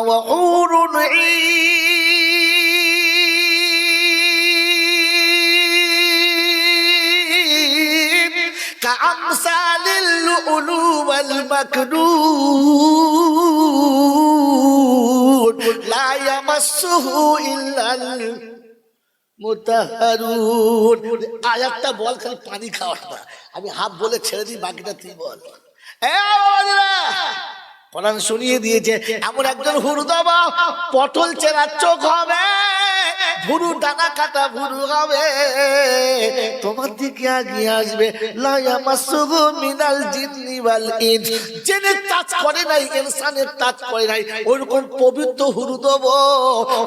وحور عين كأمثال اللؤلؤ والمكنون لا يمسه إلا المطهرون আয়াতটা বল খালি পানি খাওয়া না আমি হাফ বলে ছেড়ে দিই বাকিটা তুই বল কোরআন শুনিয়ে দিয়েছে এমন একজন হুরুদাবা পটল চেরা চোখ হবে ভুরু ডানা কাটা ভুরু হবে তোমার দিকে এগিয়ে আসবে লা ইয়ামাসসুহু মিনাল জিন্নি ওয়াল ইনস জিনের টাচ করে নাই ইনসানের টাচ করে নাই ওরকম পবিত্র হুরুদাবা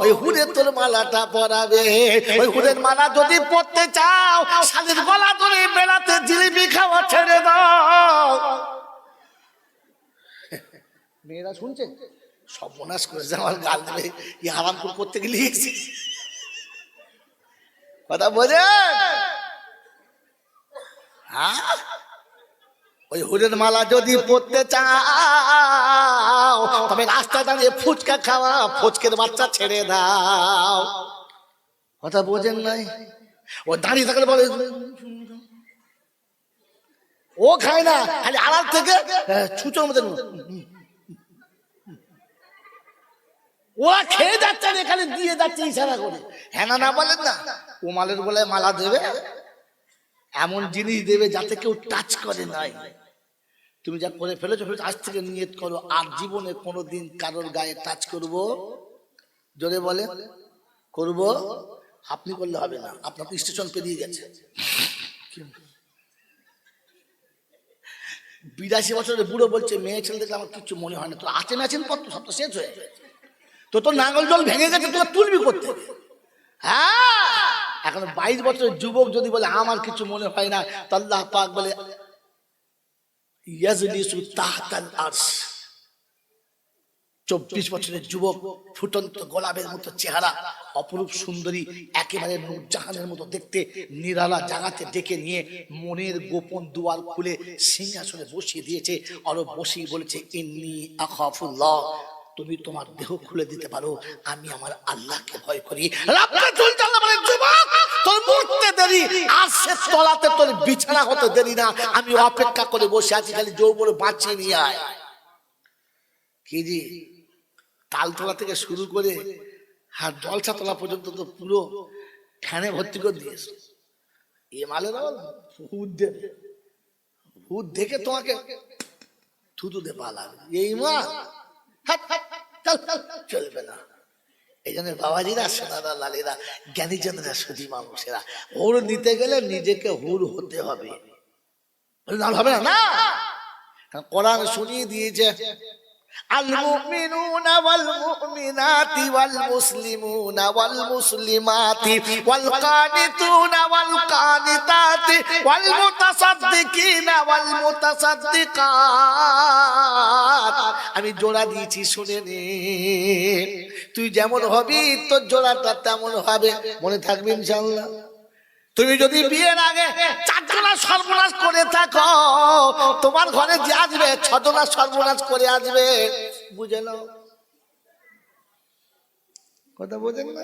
ওই হুরের তোর মালাটা পরাবে ওই হুরের মালা যদি পরতে চাও শালীর গলা ধরে বেড়াতে জিলিপি খাওয়া ছেড়ে দাও মেয়েরা শুনছেন সব মনাস করেছে আমার গাল দেবে ই হারাম করতে গেলে কথা বোঝে হ্যাঁ ওই হুরের মালা যদি পড়তে চাও তবে রাস্তা দাঁড়িয়ে ফুচকা খাওয়া ফুচকের বাচ্চা ছেড়ে দাও কথা বোঝেন নাই ও দাঁড়িয়ে থাকলে বলে ও খায় না খালি আড়াল থেকে ছুঁচোর মধ্যে ওরা খেয়ে যাচ্ছে এখানে দিয়ে যাচ্ছে ইশারা করে হ্যাঁ না বলেন না ও মালের বলে মালা দেবে এমন জিনিস দেবে যাতে কেউ টাচ করে নাই তুমি যা করে ফেলেছো আজ থেকে নিয়ত করো আর জীবনে কোনোদিন কারোর গায়ে টাচ করব জোরে বলে করব আপনি করলে হবে না আপনার তো স্টেশন পেরিয়ে গেছে 82 বছরের বুড়ো বলছে মেয়ে ছেলে দেখলে আমার কিছু মনে হয় না তো আছেন পর তো সব তো শেষ হয়ে গেছে তো নাঙ্গল জল ভেঙে গেছে তোরা তুলবি করতে হ্যাঁ এখন 22 বছরের যুবক যদি বলে আমার কিছু মনে হয় না তো আল্লাহ পাক বলে ইয়াজলিসু তাহতাল আরশ 24 বছরের যুবক ফুটন্ত গোলাপের মতো চেহারা অপরূপ সুন্দরী একেবারে নূরজাহানের মতো দেখতে নিরালা জায়গাতে ডেকে নিয়ে মনের গোপন দুয়ার খুলে সিংহাসনে বসিয়ে দিয়েছে আর বসিয়ে বলেছে ইন্নী আখাফুল্লাহ তুমি তোমার দেহ খুলে দিতে পারো আমি আমার আল্লাহকে ভয় করি রাব্বে চুল আল্লাহ বলে যুবক তোর মরতে দেরি আরশের তলাতে তোর বিছানা হতে দেরি না আমি অপেক্ষা করে বসে আছি খালি যৌবনে বাঁচিয়ে নিয়ে আয় কি জি তালতলা থেকে শুরু করে আর জলসা তলা পর্যন্ত তো পুরো ফ্যানে ভর্তি করে দিয়েছে এ মালের ভূত দেখে তোমাকে থুতু দে পালাবে এই মাল চলবে না এই জন্য বাবাজিরা সোনারা লালেরা জ্ঞানীজনরা সুধী মানুষেরা হুর নিতে গেলে নিজেকে হুর হতে হবে হবে না কোরআন শুনিয়ে দিয়েছে المؤمنون والمؤمنات والمسلمون والمسلمات والقانتون والقانتات والمتصدقين والمتصدقات আমি জোড়া দিয়েছি শুনে নে তুই যেমন হবি তোর জোড়াটা তেমন হবে মনে থাকবে ইনশাআল্লাহ তুমি যদি বিয়ের আগে 4 জনা সর্বনাশ করে থাকো তোমার ঘরে যে আসবে 6 জনা সর্বনাশ করে আসবে বুঝে নাও কথা বোঝেন না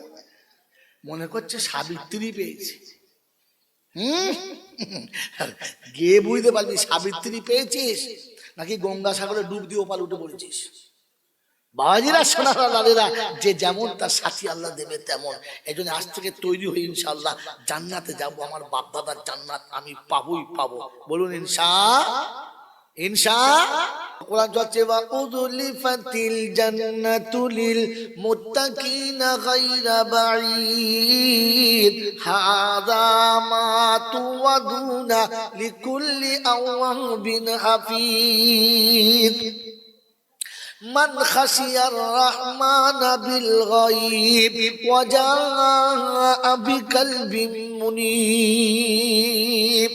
মনে করছে সাবিত্রী পেয়েছি গিয়ে বুঝতে পারবি সাবিত্রী পেয়েছিস নাকি গঙ্গাসাগরে ডুব দিয়ে ওপার উঠে পড়েছিস বাবাজিরা সোনারা লালেরা যে যেমন তার সাথী আল্লাহ দেবে তেমন এই জন্য আজ থেকে তৈরি হই ইনশাআল্লাহ জান্নাতে যাবো আমার বাপ দাদার জান্নাত আমি পাবোই পাবো বলুন ইনশা কোরআন চলছে ওয়া উযলিফাতিল জান্নাতু লিল মুত্তাকিনা গায়রা বাঈদ হাযা মা তুআদুনা লিকুল্লি আওয়াবিন হাফিজ من خشي الرحمن بالغيب وجاء بقلب منيب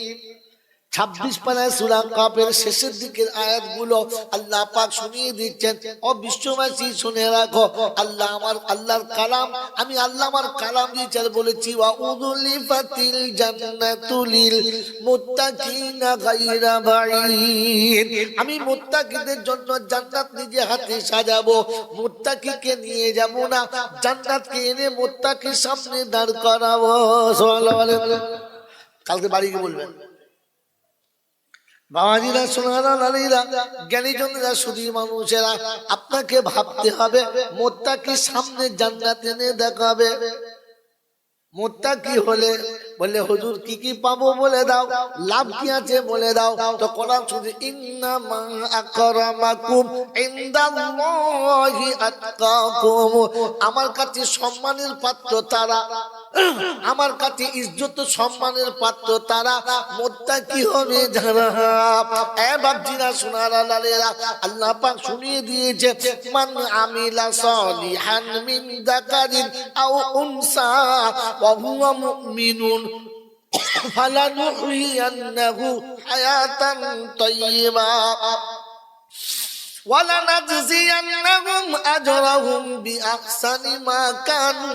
26 পারায় সূরা কাফের শেষের দিকের আয়াতগুলো আল্লাহ পাক শুনিয়ে দিচ্ছেন, ও বিশ্ববাসী শুনে রাখো, আল্লাহর কালাম, আমি আল্লাহ আমার কালাম দিয়ে বলেছি, ওয়া উযলিফাতিল জান্নাতু লিল মুত্তাকিনা গায়রা বাঈদ, আমি মুত্তাকিদের জন্য জান্নাত নিজে হাতে সাজাবো, মুত্তাকিকে নিয়ে যাব না, জান্নাতকে এনে মুত্তাকির সামনে দাঁড় করাবো। সুবহানাল্লাহ। কালকে বাড়ি গিয়ে বলবেন বাবাজিরা, সোনারা, লালীরা, জ্ঞানীজনেরা, শুধু মানুষেরা, আপনাকে ভাবতে হবে মুত্তাকির সামনে জান্নাত এনে দেখাবে। মুত্তাকি হলে বলে হুজুর কি কি পাবো বলে দাও, লাভ কি আছে বলে দাও, তো কোরআন শুধু ইন্নামা আকরামাকুম ইনদাল্লাহি আতকাকুম, আমার কাছে সম্মানের পাত্র তারা, আমার কাছে ইজ্জত সম্মানের পাত্র তারা, মুত্তাকি হবে যারা। এ বাপজিরা, সোনারা, লালেরা, আল্লাহ পাক শুনিয়ে দিয়েছে, মান আমিলা সালিহান মিন যাকারিন আও উনসা ওয়া হুয়া মুমিনুন ফালানুহইয়ান্নাহু হায়াতান তাইয়্যিবা ওয়ালানাজজিয়ান্নাহুম আজরাহুম বিআহসানি মা কানু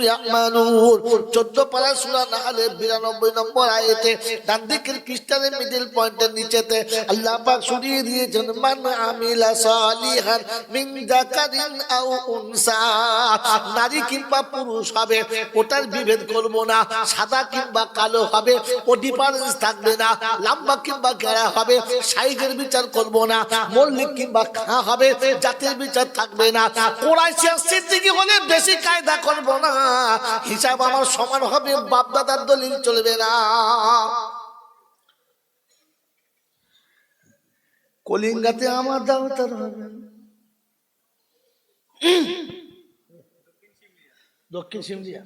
ইয়ামালুন। 14 পারা সূরা নাহলের 92 নম্বর আয়াতে ডান দিকের পৃষ্ঠার মিডল পয়েন্টের নিচেতে আল্লাহ পাক শুনিয়ে দিয়েছেন, মান আমিলা সালিহান মিন যাকারিন আও উনসা, নারী কিংবা পুরুষ হবে ওটার বিভেদ করব না, সাদা কিংবা কালো হবে ও ডিফারেন্স থাকবে না, লম্বা কিংবা গেরা হবে সাইজের বিচার করব না, মৌলিক কিংবা খা হবে জাতির বিচার থাকবে না, কোরাইশি আর সিদ্দিকী হলে বেশি কায়দা করব না, হিসাব আমার সমান হবে, বাপ দাদার দলিল চলবে না। কলিঙ্গাতে আমার দাওয়াত হবে, দক্ষিণ সিমরিয়া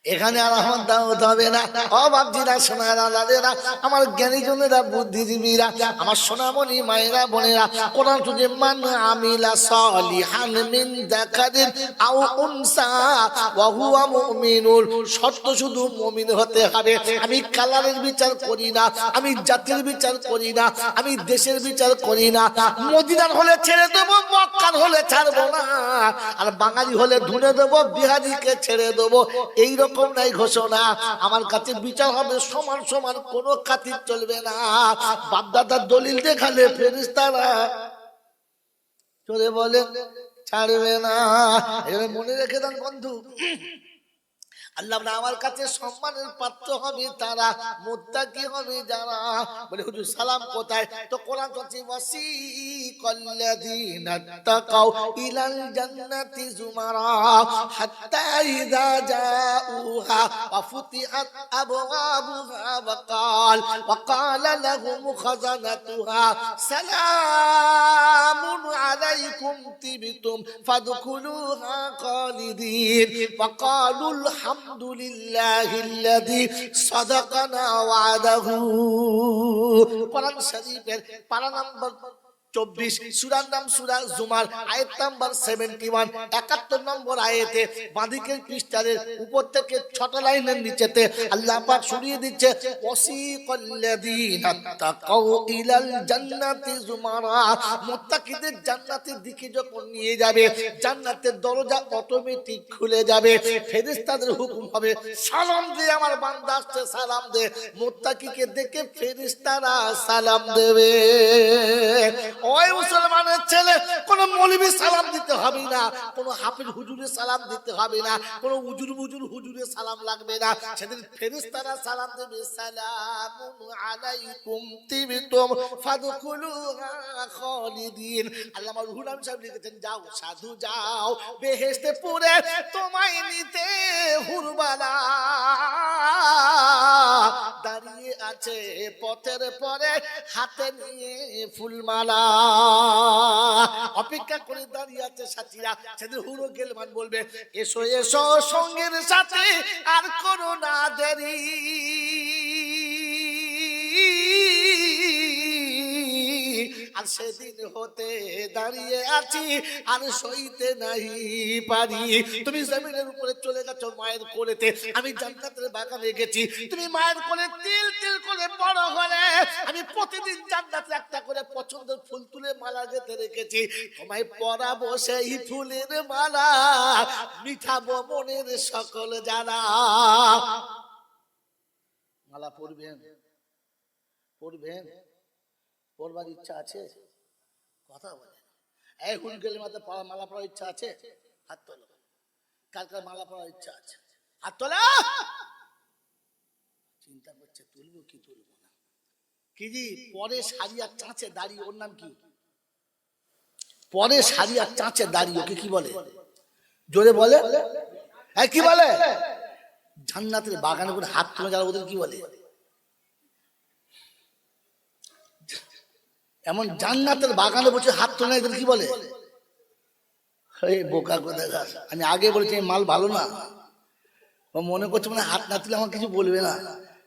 এখানে আর আমার দাওয়াত হবে না। ও বাপজিরা, সোনারা, লালেরা, আমার জ্ঞানীজনেরা, বুদ্ধিজীবীরা, আমার সোনামণি মায়েরা, বোনেরা, কোরআন শুনে মান আমিলা সালিহান মিন যাকারিন আও উনসা ওয়া হুয়া মুমিনুন, শর্ত শুধু মুমিন হতে হবে। আমি কালারের বিচার করি না, আমি জাতির বিচার করি না, আমি দেশের বিচার করি না, মদিনার হলে ছেড়ে দেবো, মক্কার হলে ছাড়বো না, আর বাঙালি হলে ধুনে দেবো, বিহারিকে ছেড়ে দেবো, এইরকম নাই ঘোষণা। আমার কাছে বিচার হবে সমান সমান, কোনো খাতির চলবে না। বাপদাদার দলিল দেখালে ফেরেশতারা চলে বলে ছাড়বে না। মনে রেখে দেন বন্ধু, আল্লাহ আমার কাছে সম্মানের পাত্র হবে তারা, মুত্তাকি হবে যারা। বলে হুজুর সালাম কোথায়? তো কোরআন বলছে, ওয়াসিকাল্লাযীনা তাকাউ ইলাল জান্নাতি যুমারা হাত্তা ইযা জাউহা ওয়া ফুতিহাত আবওয়াবুহা ওয়া ক্বালা লাহুম খাযানাতুহা সালামুন আলাইকুম তিবতুম ফাদখুলুহা খালিদিন ওয়া ক্বালুল আলহামদুলিল্লাহিল্লাযী সাদাকানা ওয়াদাহু। কোরআন শরীফের পারা নাম্বার 24, সূরার নাম সূরা জুমার, আয়াত নাম্বার 71, 71 নম্বর আয়াতে বাঁদিকের পৃষ্ঠার উপর থেকে 6টা লাইনের নিচেতে আল্লাহ পাক শুনিয়ে দিচ্ছে, ওয়াসিকাল্লাযীনা তাকাউ ইলাল জান্নাতি যুমারা, মুত্তাকিদের জান্নাতের দিকে যখন নিয়ে যাবে, জান্নাতের দরজা অটোমেটিক খুলে যাবে, ফেরেশতাদের হুকুম হবে, সালাম দে আমার বান্দা আসছে, সালাম দে। মুত্তাকিকে দেখে ফেরেশতারা সালাম দেবে। ওই মুসলমানের ছেলে, কোন মৌলবি সালাম দিতে হবে না, কোন হাফিজ হুজুরে সালাম দিতে হবে না, কোন উজুর বুজুর হুজুরে সালাম লাগবে না, সেদিন ফেরেশতারা সালাম দেবে, সালামুন আলাইকুম তিবতুম ফাদখুলুহা খালিদিন। আল্লামা রুহুল আমিন সাহেব লিখেছেন, যাও সাধু যাও বেহেশতে পুরে তোমায় নিতে হুরবালা দাঁড়িয়ে আছে পথের পরে হাতে নিয়ে ফুলমালা, অপেক্ষা করে দাঁড়িয়ে আছে সাথীরা। সেদিন হুরো গেলমান বলবে, এসো এসো সঙ্গের সাথে আর করো না দেরি, আর সেদিন হতে দাঁড়িয়ে আছি আর সইতে নাই পারি। তুমি জমিনের উপরে চলে যাচ্ছ মায়ের কোলেতে, আমি জান্নাতের বাগানে গেছি। তুমি মায়ের কোলে তিল তিল করে বড় হলে, আমি প্রতিদিন জান্নাতে একটা করে পছন্দের ফুল তুলে মালা গেঁথে রেখেছি। তোমায় পরাবো সেই ফুলের মালা, মিঠাবো মনের সকল জ্বালা। মালা পরবেন, পরবেন, পরবার ইচ্ছা আছে? কথা বলে এই হুলগেল মাথা মালা পরার ইচ্ছা আছে? হাত তোলো। কার কার মালা পরার ইচ্ছা আছে? হাত তোলা। চিন্তা করছে তুলবো কি তুলবো না। কি জি পরে শাড়ি আর চাঁচে দাড়ি, ওর নাম কি? পরে শাড়ি আর চাঁচে দাড়ি, ওকে কি বলে? জোরে বলে, হ্যাঁ কি বলে? জান্নাতের বাগানে করে হাত তুলে যারা, ওদের কি বলে? এমন জান্নাতের বাগানে বসে হাত তোলা, এদের কি বলে? বোকা কোথায়। আমি আগে বলেছি মাল ভালো না, ও মনে করছে মানে হাত না তুলে আমার কিছু বলবে না।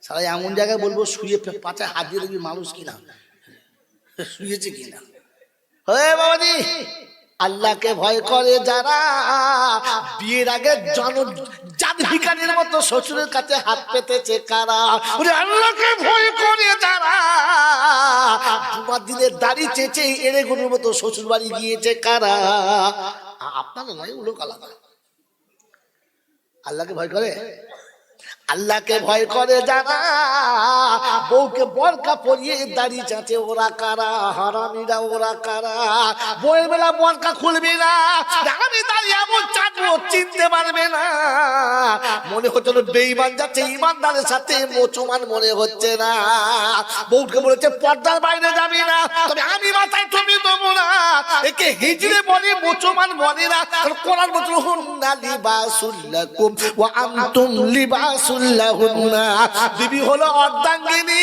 সারা এমন জায়গায় বলবো শুয়ে পাচায় হাত দিয়ে দেখবি মানুষ কিনা, শুয়েছে কিনা। হে বাবাজি, আল্লাহকে ভয় করে যারা, বিয়ের আগে জাত ভিখারির মতো শ্বশুরের কাছে হাত পেতেছে কারা? আল্লাহকে ভয় করে যারা, জুমার দিনের দাড়ি চেঁচে এড়ে গরুর মতো শ্বশুর বাড়ি গিয়েছে কারা? আপনার নয়, লোক আলাদা। আল্লাহকে ভয় করে, আল্লাহকে ভয় করে যারা, বউকে বরকা পরিয়ে দাড়ি চাঁচে ওরা কারা? হারামিরা ওরা কারা? বউয়ের বেলা বরকা খুলবি না, আমি দাঁড়িয়ে এমন চাঁদবো চিনতে পারবে না। মনে হচ্ছে বেঈমান যাচ্ছে ইমানদারের সাথে, মুসলমান মনে হচ্ছে না। বউকে বলেছে পর্দার বাইরে যাবি না, তবে আমি মাথায় তুমি দেবো না। একে হিজড়ে বলে, মুসলমান বলে না। কোরআন বলছে হুন্না লিবাসুল লাকুম ওয়া আনতুম লিবাসুল লাহুন্না। বিবি হলো অর্ধাঙ্গিনী,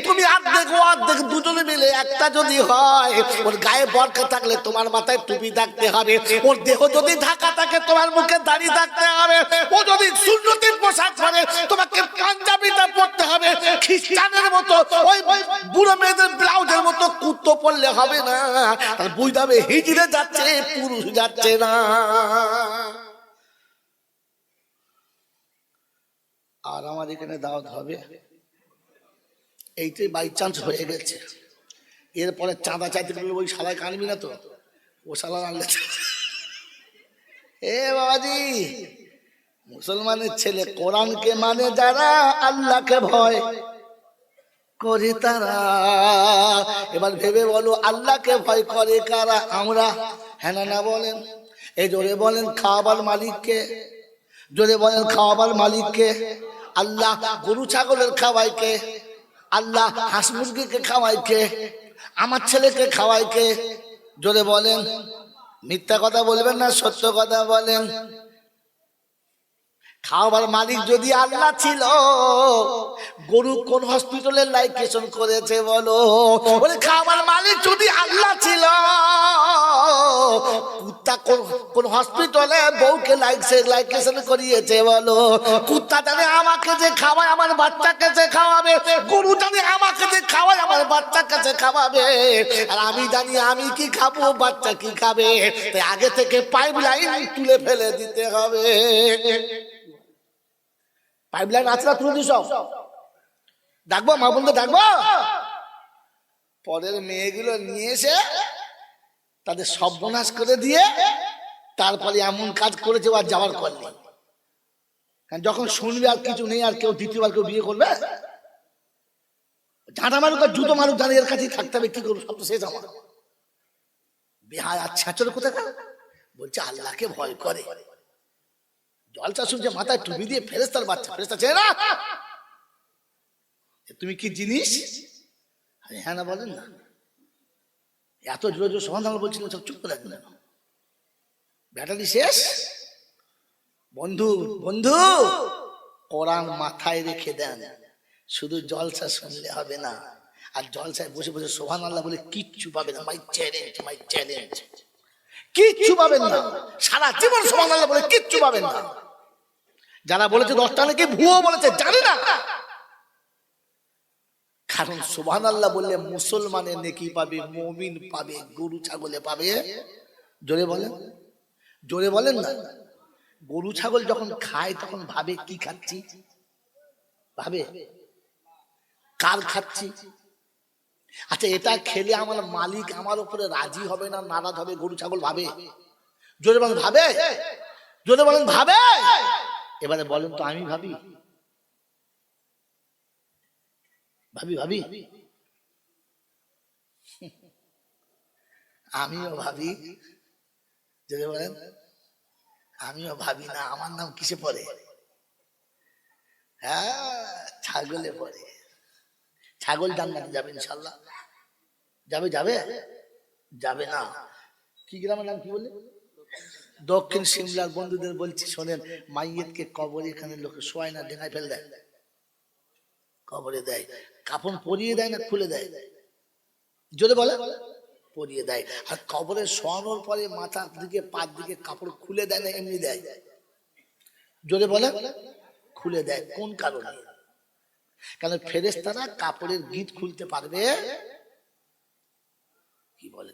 তুমি অর্ধেক ও অর্ধেক, দুজনে মিলে একটা যদি হয়। ওর গায়ে বরকা থাকলে তোমার মাথায় টুপি থাকতে হবে, ওর দেহ যদি ঢাকা থাকে তোমার মুখে দাড়ি থাকতে হবে, ও যদি সুন্নতের পোশাক পরে তোমাকে পাঞ্জাবিটা পরতে হবে। খ্রিস্টানের মতো ওই বুড়ো মেয়েদের ব্লাউজের মতো কুর্তো পরলে হবে না। বুঝতে হবে হিজড়ে যাচ্ছে, পুরুষ যাচ্ছে না। আর আমার এখানে দাওয়াত হবে, এইটাই বাই চান্স হয়ে গেছে। এরপরে চাঁদা চাইতে গেলে ওই শালায় কানবি না তো, ও শালা আনলে। এ বাবাজি, মুসলমানের ছেলে কোরআনকে মানে যারা, আল্লাহকে ভয় করে তারা। এবার ভেবে বলো আল্লাহকে ভয় করে কারা? আমরা। হ্যাঁ না বলেন, এই জোরে বলেন খাওয়াবার মালিককে, জোরে বলেন খাওয়াবার মালিককে। আল্লাহ গরু ছাগলের খাওয়ায় কে? আল্লাহ হাঁস মুরগিকে খাওয়ায় কে? আমার ছেলেকে খাওয়ায় কে? জোরে বলেন। মিথ্যা কথা বলবেন না, সত্য কথা বলেন। খাওয়াবার মালিক যদি আল্লাহ ছিল, গরু কোন হসপিটালে লাইকেশন করেছে বলো? বলে খাওয়াবার মালিক যদি আল্লাহ ছিল, কুত্তা কোন হসপিটালে বউকে লাইকেশন করিয়েছে বলো? কুত্তা জানে আমাকে যে খাওয়ায় আমার বাচ্চাকে যে খাওয়াবে, গরু জানে আমাকে যে খাওয়ায় আমার বাচ্চাকে যে খাওয়াবে, আর আমি জানি আমি কি খাবো, বাচ্চা কি খাবে। তাই আগে থেকে পাইপ লাইন তুলে ফেলে দিতে হবে। পাইপলাইন আছে না, তুলে দিস। ডাকবো মা বন্ধু, ডাকবো। পরের মেয়েগুলো নিয়ে এসে তাদের সর্বনাশ করে দিয়ে তারপরে এমন কাজ করেছে আর যাওয়ার করলে, যখন শুনবে আর কিছু নেই, আর কেউ দ্বিতীয়বার কেউ বিয়ে করবে? ঝাঁটা মারুক আর জুতো মারুক, জানে এর কাছেই থাকতে হবে। কি করবো, সব তো শেষ আমার। বিহার আর ছাঁচল কোথায় বলছে আল্লাহকে ভয় করে। জলসা শুনছে, মাথায় টুপি দিয়ে ফেরেশতার বাচ্চা। ফেরেশতা চেনে না তুমি কি জিনিস? হ্যাঁ না বলেন না। এত জোর জোর সমাধান বলছিলেন, সব চুপ করে রাখলেন। ব্যাটারি শেষ। বন্ধু বন্ধু, কোরআন মাথায় রেখে দেন। শুধু জলসা শুনলে হবে না, আর জলসায় বসে বসে সুবহানাল্লাহ বলে কিচ্ছু পাবে না। My challenge, my challenge. কিচ্ছু পাবেন না, সারা জীবন সুবহানাল্লাহ বলে কিচ্ছু পাবেন না। যারা বলেছে 10টা নাকি ভুয়ো বলেছে, জানি না। কারণ সুবহানাল্লাহ বললে মুসলমানের নেকি পাবে, মুমিন পাবে, গরু ছাগলে পাবে। জোরে বলেন, জোরে বলেন না। গরু ছাগল যখন খায় তখন ভাবে কি খাচ্ছি, ভাবে কার খাচ্ছি। আচ্ছা, এটা খেলে আমার মালিক আমার উপরে রাজি হবে না নারাজ হবে? গরু ছাগল ভাবে? জোরে বলেন ভাবে, জোরে বলেন ভাবে। এবারে বলেন তো আমি ভাবি, ভাবি ভাবি আমিও ভাবি। জোরে বলেন, আমিও ভাবি না। আমার নাম কিসে পড়ে? হ্যাঁ, ছাগলে পড়ে। ছাগল জান্নাতে যাবে ইনশাআল্লাহ। যাবে যাবে যাবে না? কি গ্রামের নাম কি বলে? দক্ষিণ সিমলার বন্ধুদের বলছি শোনেন, মাইয়েতকে কবরে এখানে লোকে শোয় না, ডেঙায় ফেলে দেয়, কবরে দেয়। কাফন পরিয়ে দেয় না খুলে দেয়? জোরে বলে, পরিয়ে দেয়। আর কবরে শোয়ানোর পরে মাথার দিকে পার দিকে কাপড় খুলে দেয় না এমনি দেয়? জোরে বলে, খুলে দেয়। কোন কারণে? কারণ ফেরেশতারা কাপড়ের গিঁট খুলতে পারবে কি বলে,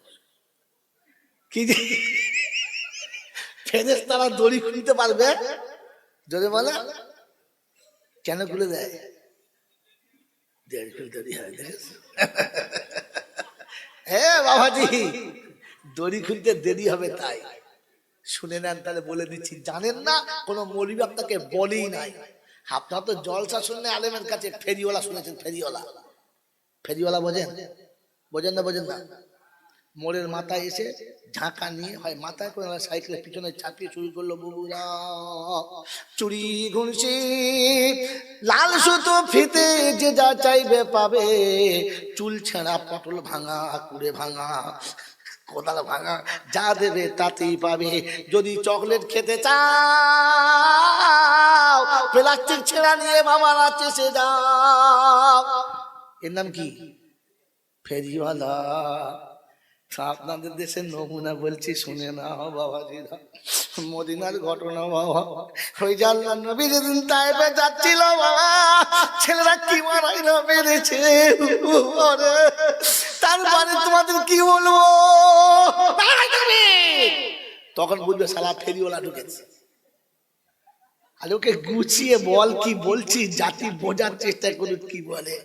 কি ফেরেশতারা দড়ি খুলতে পারবে? জোরে বলে, কেন খুলে দেয়? হ্যাঁ বাবাজি, দড়ি খুলতে দেরি হবে তাই। শুনে নেন তাহলে বলে দিচ্ছি, জানেন না? কোন মৌলবি আপনাকে বলেই নাই। আপনার তো জলসা শুনলে আলেমের কাছে ফেরিওয়ালা শুনেছেন, ফেরিওয়ালা, ফেরিওয়ালা বোঝেন? বোঝেন না? বোঝেন না? মোড়ের মাথায় এসে ঝাঁকা নিয়ে হয় মাথায় করে সাইকেলের পিছনে চাপিয়ে শুরু করলো, ববুরা চুরি ঘুষি লাল সুতো ফিতে যে যা চাইবে পাবে, চুল ছেঁড়া পটল ভাঙা কুড়ে ভাঙা কোদাল ভাঙা যা দেবে তাতেই পাবে। যদি চকলেট খেতে চাও প্লাস্টিক ছেঁড়া নিয়ে বাবার আছে সে যাও। এর নাম কি? ফেরিওয়ালা। আপনাদের দেশের নমুনা বলছি শুনে না বাবাজিরা, মদিনার ঘটনা বাবা। ওই যে আল্লাহর নবী যেদিন তায়েফে যাচ্ছিল বাবা, ছেলেরা কি মারাই না মেরেছে, তারপরে তোমাদের কি বলবো, তখন বুঝবে শালা ফেরিওয়ালা ঢুকেছে। আর ওকে গুছিয়ে বল কি বলছি, জাতি বোঝার চেষ্টা করুন কি বলে।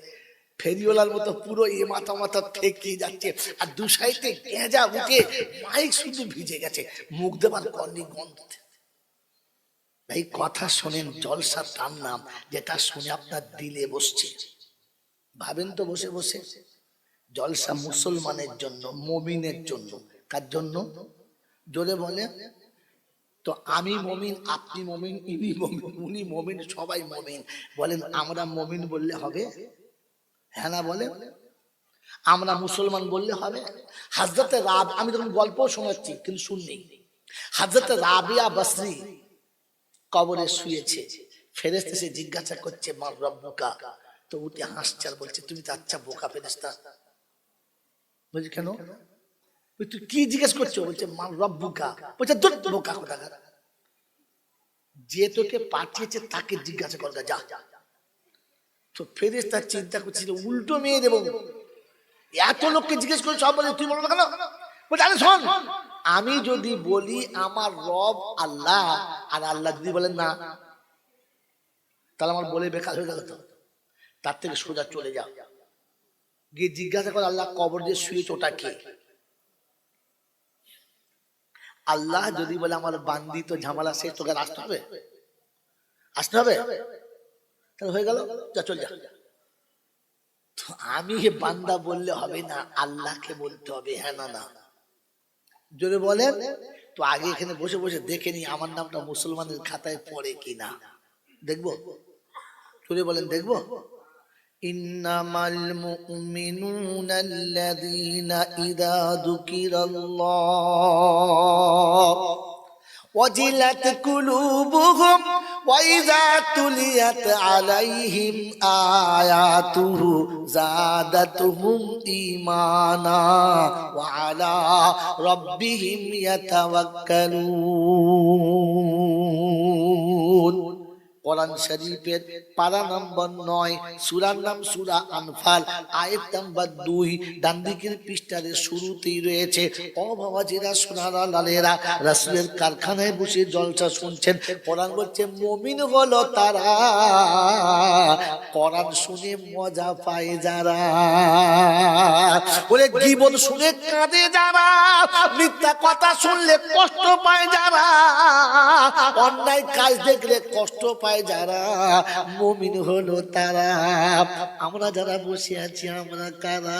ফেরিওয়ালার মতো পুরো এ মাথা মাথা ঠেকে যাচ্ছে, আর দু সাইডে গেঁজা উঠে মাইক শুধু ভিজে গেছে, মুখ দেবার কর্নি গন্ধ। ভাই কথা শোনেন, জলসা তার নাম যেটা শুনে আপনার দিলে বসছে। ভাবেন তো বসে বসে, জলসা মুসলমানের জন্য, মুমিনের জন্য। কার জন্য? জোরে বলে তো। আমি মমিন, আপনি মমিন, ইনি মমিন, উনি মমিন, সবাই মমিন। বলেন আমরা মমিন বললে হবে? হ্যাঁ না বলে? আমরা মুসলমান বললে হবে? হযরতে রাব, আমি তখন গল্প শোনাচ্ছি কিন্তু শুননি। হযরতে রাবিয়া বসরি কবরে শুয়েছে, ফেরেশতা এসে জিজ্ঞাসা করছে মা রব্বুকা, তো উঠে হাসছে আর বলছে তুমি তো আচ্ছা বোকা ফেরেশতা। বলছে কেন? তুই কি জিজ্ঞেস করছো? বলছে মা রব্বুকা। বলছে দূর বোকা কোথাকার, যে তোকে পাঠিয়েছে তাকে জিজ্ঞাসা কর যা। তো ফেরেশতা চিন্তা করছিল উল্টো মেয়ে দেব, এত লোককে জিজ্ঞেস করে সব বলে তুই বলবো না কেন? বলছে আরে শোন, আমি যদি বলি আমার রব আল্লাহ, আর আল্লাহ যদি বলেন না, তাহলে আমার বলে বেকার হয়ে গেল। তো তার থেকে সোজা চলে যাও, গিয়ে জিজ্ঞাসা কর আল্লাহ কবর দিয়ে শুয়েছে ওটা কে? আল্লাহ যদি বলে আমার বান্দি তো ঝামেলা শেষ, তোকে আসতে হবে, আসতে হবে, তাহলে হয়ে গেল, যা চল যা। তো আমি বান্দা বললে হবে না, আল্লাহকে বলতে হবে। হ্যাঁ না না? জোরে বলেন তো। আগে এখানে বসে বসে দেখে নি আমার নামটা মুসলমানের খাতায় পড়ে কিনা, দেখবো। জোরে বলেন দেখবো। ইন্নামাল মুমিনুনা আল্লাযীনা ইযা যুকিরাল্লাহ ওয়াজিলাত কুলুবুহুম ওয়া ইযা তুলিয়াত আলাইহিম আয়াতুহু যাদাতুহুম ঈমানা ওয়া আলা রাব্বিহিম ইয়াতাওয়াক্কালুন। কোরআন শরীফের পারা নম্বর 9, সূরার নাম সূরা আনফাল, আয়াত নাম্বার 2, ডান দিকের পৃষ্ঠারে শুরুতেই রয়েছে। ও বাবাজিরা, সোনারা লালেরা, রাসূলের কারখানায় বসে জলসা শুনছেন। কোরআন বলছে মুমিন হলো তারা কোরআন শুনে মজা পায় যারা, বলে গীবত শুনে কাঁদে যারা, মিথ্যা কথা শুনলে কষ্ট পায় যারা, অন্যায় কাজ দেখলে কষ্ট পায় যারা, মুমিন হলো তারা। আমরা যারা বসে আছি আমরা কারা?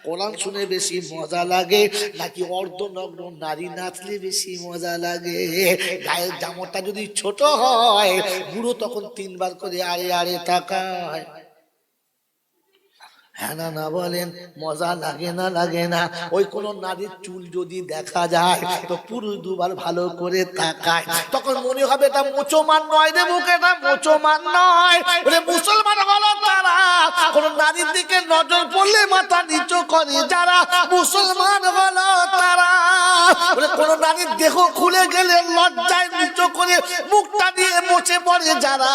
কোরআন শুনে বেশি মজা লাগে নাকি অর্ধনগ্ন নারী নাচলে বেশি মজা লাগে? গায়ের জামাটা যদি ছোট হয় বুড়ো তখন 3 বার করে আরে আরে তাকায়। হ্যাঁ না না বলেন, মজা লাগে না? লাগে না। ওই কোন নারীর চুল যদি দেখা যায় তো পুরুষ 2 বার ভালো করে তাকায়, তখন মনে হবে এটা মুসলমান নয় রে মুখে, এটা মুসলমান নয়। ওরে মুসলমান হলো তারা কোন নারীর দিকে নজর পড়লে মাথা নিচু করে যারা, মুসলমান হলো তারা। ওরে কোন নারীর দেহ খুলে গেলে লজ্জায় নিচু করে মুখটা দিয়ে বসে পড়ে যারা,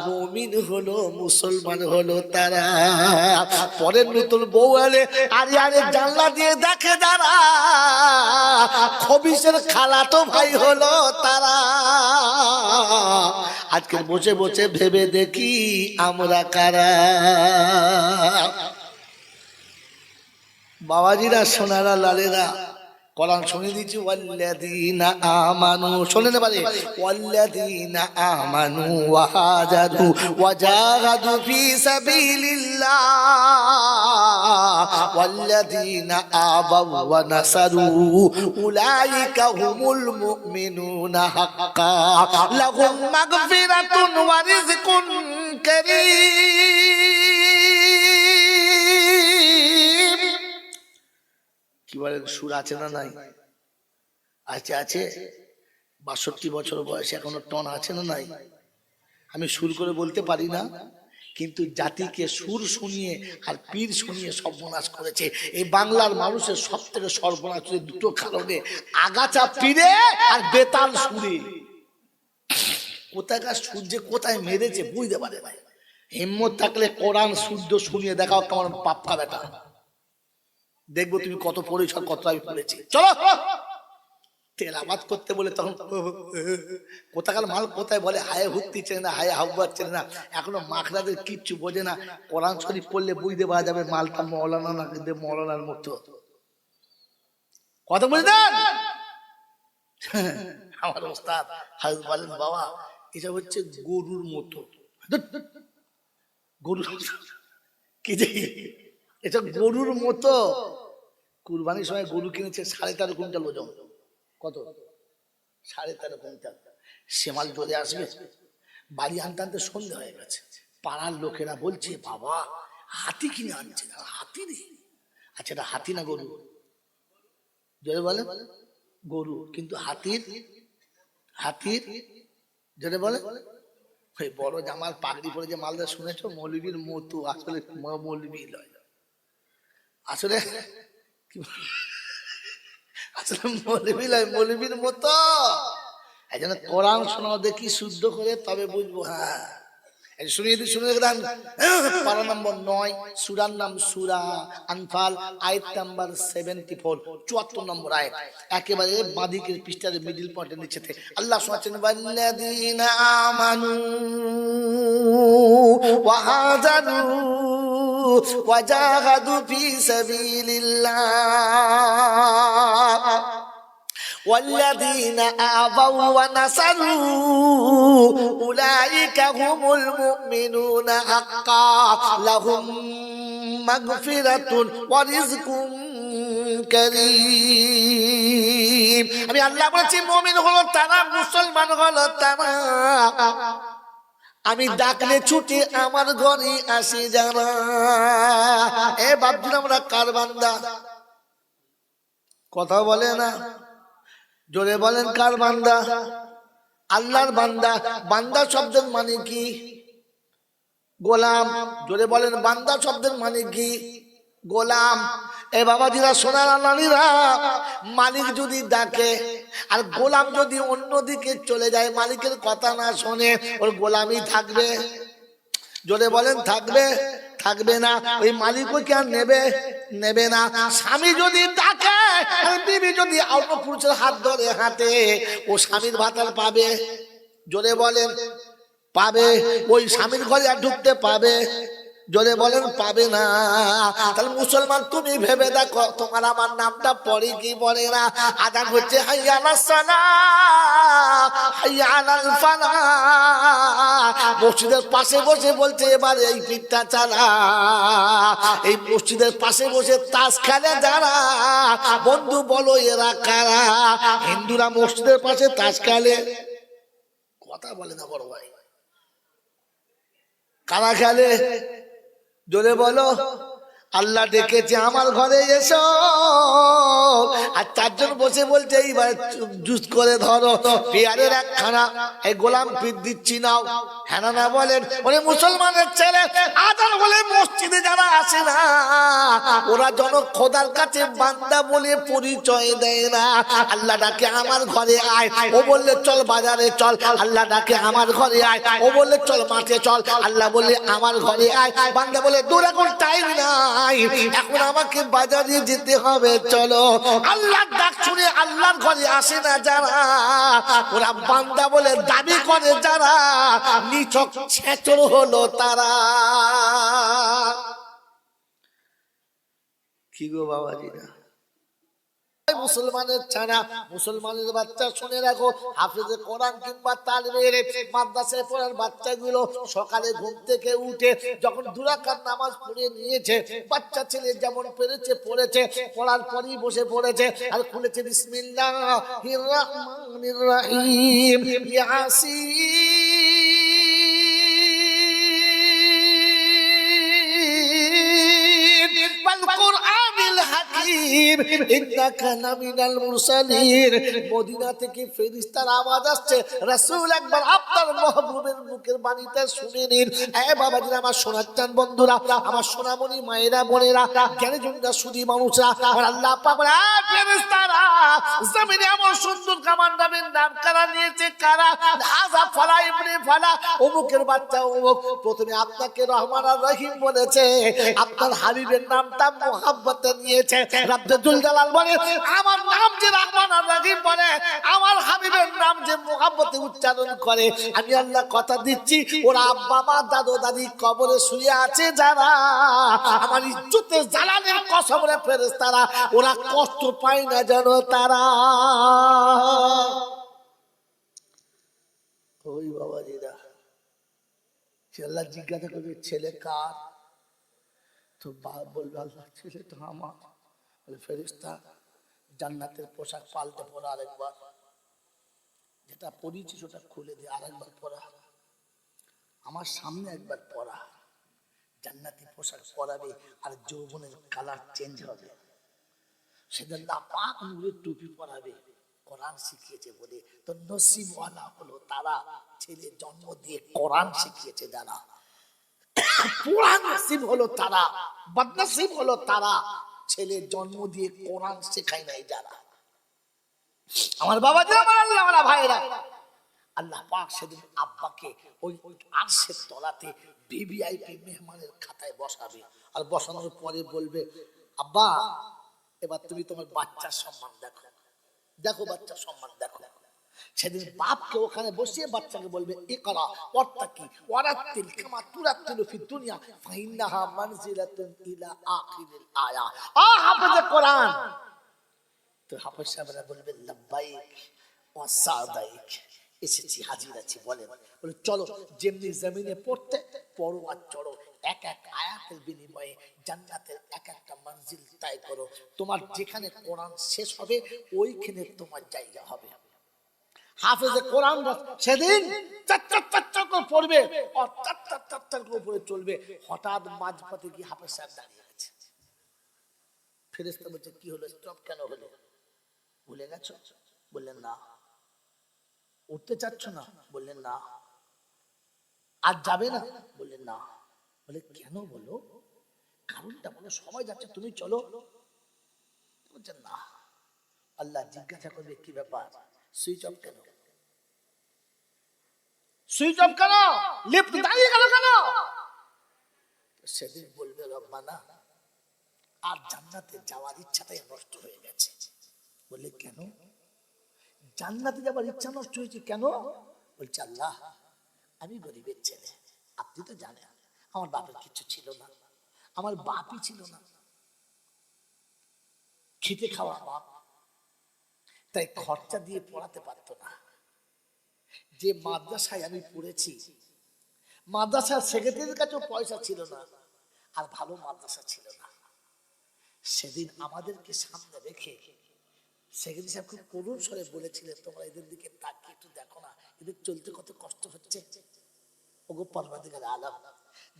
মুমিন হলো মুসলমান হলো তারা। পরের নতুন বউ এলে আরে আরে জানলা দিয়ে দেখে যারা, খবিসের খালাতো ভাই হলো তারা। আজকে বসে বসে ভেবে দেখি আমরা কারা? বাবাজিরা, সোনারা লালেরা, কোরআন শুনে দিচ্ছি। ওয়াল্লাযীনা আমানু, শোনেন এবারে, ওয়াল্লাযীনা আমানু ওয়া হাজারু ওয়া জাহাদু ফি সাবিলিল্লাহ ওয়াল্লাযীনা আবাউ ওয়া নাসারু উলাইকা হুমুল মুমিনুনা হাক্কান লাহুম মাগফিরাতুন ওয়া রিজকুন কারীম। কি বলেন, সুর আছে না নাই? আছে, আছে। 62 বছর বয়সে এখনো টন আছে না নাই? আমি সুর করে বলতে পারি না, কিন্তু জাতিকে সুর শুনিয়ে আর পীর শুনিয়ে সর্বনাশ করেছে। এই বাংলার মানুষের সব থেকে সর্বনাশ হচ্ছে 2টো কারণে, আগাছা পীরে আর বেতাল সুরে। কোথাকার সূর্যে কোথায় মেরেছে বুঝতে পারে না। হিম্মত থাকলে কোরআন শুদ্ধ শুনিয়ে দেখাও কেমন পাপ্পা বেটা, দেখবো তুমি কত পরিসর, কত আমি পড়েছি। চলো তেলাওয়াত করতে বলে তখন কোথাকার মাল কোথায় বলে, হায় হুত্তি চেনে না, হায় হাব্বার চেনে না, এখনো মাখরাদের কিচ্ছু বোঝে না। কোরআন শরীফ পড়লে বুঝতে পারা যাবে মালটা মৌলানা না কিন্তু মৌলানার মতো। কথা বুঝলেন? আমার ওস্তাদ হাজরত বলেন, বাবা এটা হচ্ছে গরুর মতো। গরু কি যে এটা গরুর মতো। কুরবানির সময় গরু কিনেছে 13.5 কুইন্টাল ওজন। কত? 13.5 কুইন্টাল। সেমাল চলে আসবে, বাড়ি আনতে আনতে সন্ধ্যা হয়ে গেছে। পাড়ার লোকেরা বলছে, বাবা হাতি কিনে আনছে। হাতি রে? আচ্ছা এটা হাতি না গরু? জোরে বলে গরু, কিন্তু হাতির জোরে বলে ওই বড় জামার পাগড়ি পরে যে মালদা শুনেছো, মৌলবীর মতো। আসলে মৌলবী নয়, আসলে আসলে মৌলবী নয়, মৌলবীর মতো। এই জন্য কোরআন শোনাও দেখি শুদ্ধ করে, তবে বুঝবো। হ্যাঁ শুনিয়ে দিই, শুনে রাখলাম। পারা নম্বর 9, সূরার নাম সূরা আনফাল, আয়াত নাম্বার 74, 74 নম্বর আয়াত, একেবারে বাঁদিকের পৃষ্ঠার মিডল পয়েন্টের নিচেতে আল্লাহ শোনাচ্ছেন, ওয়াল্লাযীনা আমানু ওয়া হাজারু ওয়া জাহাদু ফি সাবিলিল্লাহ والذين آووا ونصروا أولئك هم المؤمنون حقا لهم مغفرة ورزق كريم। আমি আল্লাহ বলেছি মুমিন হলো তারা, মুসলমান হলো তারা, আমি ডাকলে ছুটে আমার ঘরে আসে যারা। এ বাপজি, আমরা কার বান্দা? কথা বলে না, জোরে বলেন কার বান্দা? আল্লাহর বান্দা। বান্দা শব্দের মানে কি? গোলাম। জোরে বলেন বান্দা শব্দের মানে কি? গোলাম। এ বাবাজিরা, সোনার আল্লাহরা, মালিক যদি ডাকে আর গোলাম যদি অন্যদিকে চলে যায়, মালিকের কথা না শোনে, ওর গোলামি থাকবে? জোরে বলেন, থাকবে? থাকবে না। ওই মালিকও কি আর নেবে? নেবে না। স্বামী যদি ডাকে আর বিবি যদি অন্য পুরুষের হাত ধরে হাঁটে, ও স্বামীর ভাতাল পাবে? জোরে বলেন, পাবে? ওই স্বামীর ঘরে আর ঢুকতে পাবে? জোরে বলেন, পাবে না। তাহলে মুসলমান, তুমি ভেবে দেখো, তোমার আমার নামটা পড়ে কি পড়ে না? আজান হচ্ছে হাইয়া আলাস সালাহ, হাইয়া আলাল ফালাহ। মসজিদের পাশে বসে বলছে, এবার এই পিঠটা চালা। এই মসজিদের পাশে বসে তাস খেলে যারা, বন্ধু বলো এরা কারা? হিন্দুরা মসজিদের পাশে তাস খেলে, কথা বলে না বড় ভাই। কারা খেলে? জোরে বলো। আল্লাহ ডেকেছে, আমার ঘরে এসো। আর চারজন বসে বলছে, এইবার জুস করে ধরো, পেয়ারের একখানা, এই গোলাম পিঠ দিচ্ছি নাও। হ্যাঁ না বলেন? ওরে মুসলমানের ছেলে, আজান বলে মসজিদে যারা আসে না, ওরা জন খোদার কাছে বান্দা বলে পরিচয় দেয় না। আল্লাহ ডাকে, আমার ঘরে আয়। ও বললে চল বাজারে চল। আল্লাহ ডাকে, আমার ঘরে আয়। ও বললে চল মাঠে চল। আল্লাহ বললে আমার ঘরে আয়। বান্দা বলে দূর, এখন টাইম নাই, এখন আমাকে বাজারে যেতে হবে, চলো। আল্লাহর ডাক শুনে আল্লাহর ঘরে আসে না যারা, ওরা বান্দা বলে দাবি করে যারা, নিছক ছেচর হলো তারা। কি গো বাবাজিরা, মুসলমানের ছানা, মুসলমানের বাচ্চা, শুনে রাখো, হাফেজে কোরআন কিংবা তালিমের মাদ্রাসায় পড়ার বাচ্চাগুলো সকালে ঘুম থেকে উঠে যখন দুরাকাত নামাজ পড়ে নিয়েছে, বাচ্চা ছেলে যেমন পেরেছে পড়েছে, পড়ার পরই বসে পড়েছে আর খুলেছে বিসমিল্লাহির রহমানির রহিম, ইয়াসিন ওয়াল কুরআনিল হাকীম ইন্নাকা লামিনাল মুরসালিন। মদিনা থেকে ফেরেশতার আওয়াজ আসছে, রাসূল একবার আপনার মাহবুবের মুখের বাণীটা শুনে নিন। এ বাবাজিরা, আমার সোনার চাঁদ বন্ধুরা, আমার সোনামণি মায়েরা বোনেরা, জ্ঞানীজনরা, সুধী মানুষরা, আর আল্লাহ পাক বলে, ফেরেশতারা, জমিনে এমন সুন্দর কামান্ডামের নাম কারা নিয়েছে? কারা? হাযা ফালা ইবনে ফালা, অমুকের বাচ্চা অমুক। প্রথমে আপনাকে রহমান আর রহিম বলেছে, আপনার হাবিবের নামটা মুহাব্বতে নিয়েছে। রাব্বুল জালাল বলে, আমার নাম যে রহমান আর রহিম বলে, আমার হাবিবের নাম যে মুহাব্বতে উচ্চারণ করে, আমি আল্লাহ কথা দিচ্ছি, ওরা আব্বা মা দাদু দাদি কবরে শুয়ে আছে যারা, আমার ইজ্জতের জালালের কসম রে ফেরেশতারা, ওরা কষ্ট পায় না জানো তারা। ওই বাবাজিরা, আল্লাহ জিজ্ঞাসা করবে, ছেলে কার? তো বাপ বলবে, আল্লাহ ছেলে তো আমার। ফেরেশতা, জান্নাতের পোশাক পাল্টে পরা, আরেকবার যেটা পরিচিত সেটা খুলে দিয়ে আরেকবার পরা, আমার সামনে একবার পরা। জান্নাতি পোশাক পরাবে আর যৌবনের কালার চেঞ্জ হবে। সেদিন পাক নূরের টুপি পরাবে। কোরআন শিখিয়েছে বলে তো নসিবওয়ালা হলো তারা, ছেলে জন্ম দিয়ে কোরআন শিখিয়েছে যারা। পুরা নসিব হলো তারা, বদনসিব হলো তারা, ছেলে জন্ম দিয়ে কোরআন শেখায় নাই যারা। আমার বাবাজি, আমার আল্লাহওয়ালা ভাইরা, আল্লাহ পাক সেদিন আব্বাকে ওই আরশের তলাতে ভিভিআইপি মেহমানের খাতায় বসাবে। আর বসানোর পরে বলবে, আব্বা, এবার তুমি তোমার বাচ্চার সম্মান দেখো, দেখো বাচ্চার সম্মান দেখো। সেদিন বাপকে ওখানে বসিয়ে বাচ্চাকে বলবে, ইকরা ওয়াত্তাকি ওয়ারাত্তিল কামা তুরাত্তিলু ফিদ দুনিয়া ফাইন্নাহা মানজিলাতুন ইলা আখিরিল আয়া। হাফেজে কোরআন। তো হাফেজ সাহেবরা বলবে, লাব্বাইক ওয়া সাদাইক, এসেছি, হাজির আছি, বলেন। বলে, চলো, যেমনি জমিনে পড়তে পড়ো আর চড়ো, এক এক আয়াতের বিনিময়ে জান্নাতের এক একটা মঞ্জিল তয় করো। তোমার যেখানে কোরআন শেষ হবে ওইখানে তোমার জায়গা হবে। হাফেজে কোরআন সেদিন চার করে পড়বে আর চার করে পড়ে চলবে। হঠাৎ মাঝপথে গিয়ে হাফেজ সাহেব দাঁড়িয়ে গেছে। ফেরেশতা বলছে, কি হলো, স্টপ কেন হলো? ভুলে গেছো? বললেন না। উঠতে চাচ্ছ না? বললেন না। আজ যাবে না? বললেন না। বলে, কেন বলো? কারণটা বলো, সবাই যাচ্ছে তুমি চলো। বলছেন না। আল্লাহ জিজ্ঞাসা করবে কি ব্যাপার, সুইচ অফ কেন, সুইচ অফ কেন, লিফট দাঁড়িয়ে গেল কেন? সেদিন বলবে রব্বানা আর জান্নাতে যাওয়ার ইচ্ছাটাই নষ্ট হয়ে গেছে। বলে কেন? জান্নাতে যাওয়ার ইচ্ছা নষ্ট হয়েছে কেন? বলছে আল্লাহ আমি গরিবের ছেলে, আপনি তো জানেন আমার বাপের কিছু ছিল না, আমার বাপই ছিল না, খেটে খাওয়া বাপ, তাই খরচা দিয়ে পড়াতে পারতো না। যে মাদ্রাসায় আমি পড়েছি, মাদ্রাসার সেক্রেটারির কাছেও পয়সা ছিল না, আর ভালো মাদ্রাসা ছিল না। সেদিন আমাদেরকে সামনে রেখে সেক্রেটারি সাহেব খুব করুণ স্বরে বলেছিলেন, তোমরা এদের দিকে তাকিয়ে একটু দেখো না, এদের চলতে কত কষ্ট হচ্ছে। ওগো পরওয়ারদিগার আলম,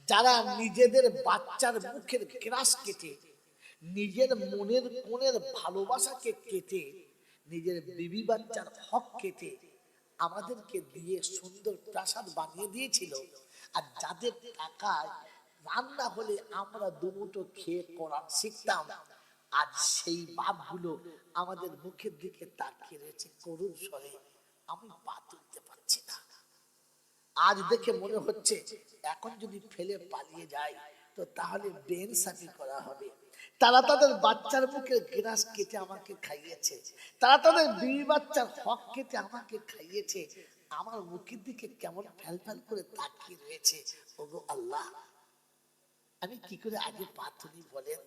যারা নিজেদের বাচ্চার মুখের গ্রাস কেটে, নিজের মনের কোণের ভালোবাসাকে কেটে, নিজের বিবি বাচ্চার হক কেটে আমাদেরকে দিয়ে সুন্দর প্রাসাদ বানিয়ে দিয়েছিল, আর যাদের টাকায় রান্না হলে আমরা দুমুঠো খেয়ে কোরআন শিখতাম, আজ সেই বাপগুলো আমাদের মুখের দিকে তাকিয়ে রয়েছে করুণ স্বরে, আমি পা তুলতে পারছি না। আজ দেখে মনে হচ্ছে এখন যদি ফেলে পালিয়ে যায় তো তাহলে বেইনসাফি করা হবে। তারা তাদের বাচ্চার মুখের গ্রাস কেটে আমাকে খাইয়েছে, তারা তাদের বিবি বাচ্চার হক কেটে আমাকে খাইয়েছে, আমার মুখের দিকে কেমন ফ্যাল ফ্যাল করে তাকিয়ে রয়েছে। ওগো আল্লাহ আমি কি করে আগে পা তুলি বলেন?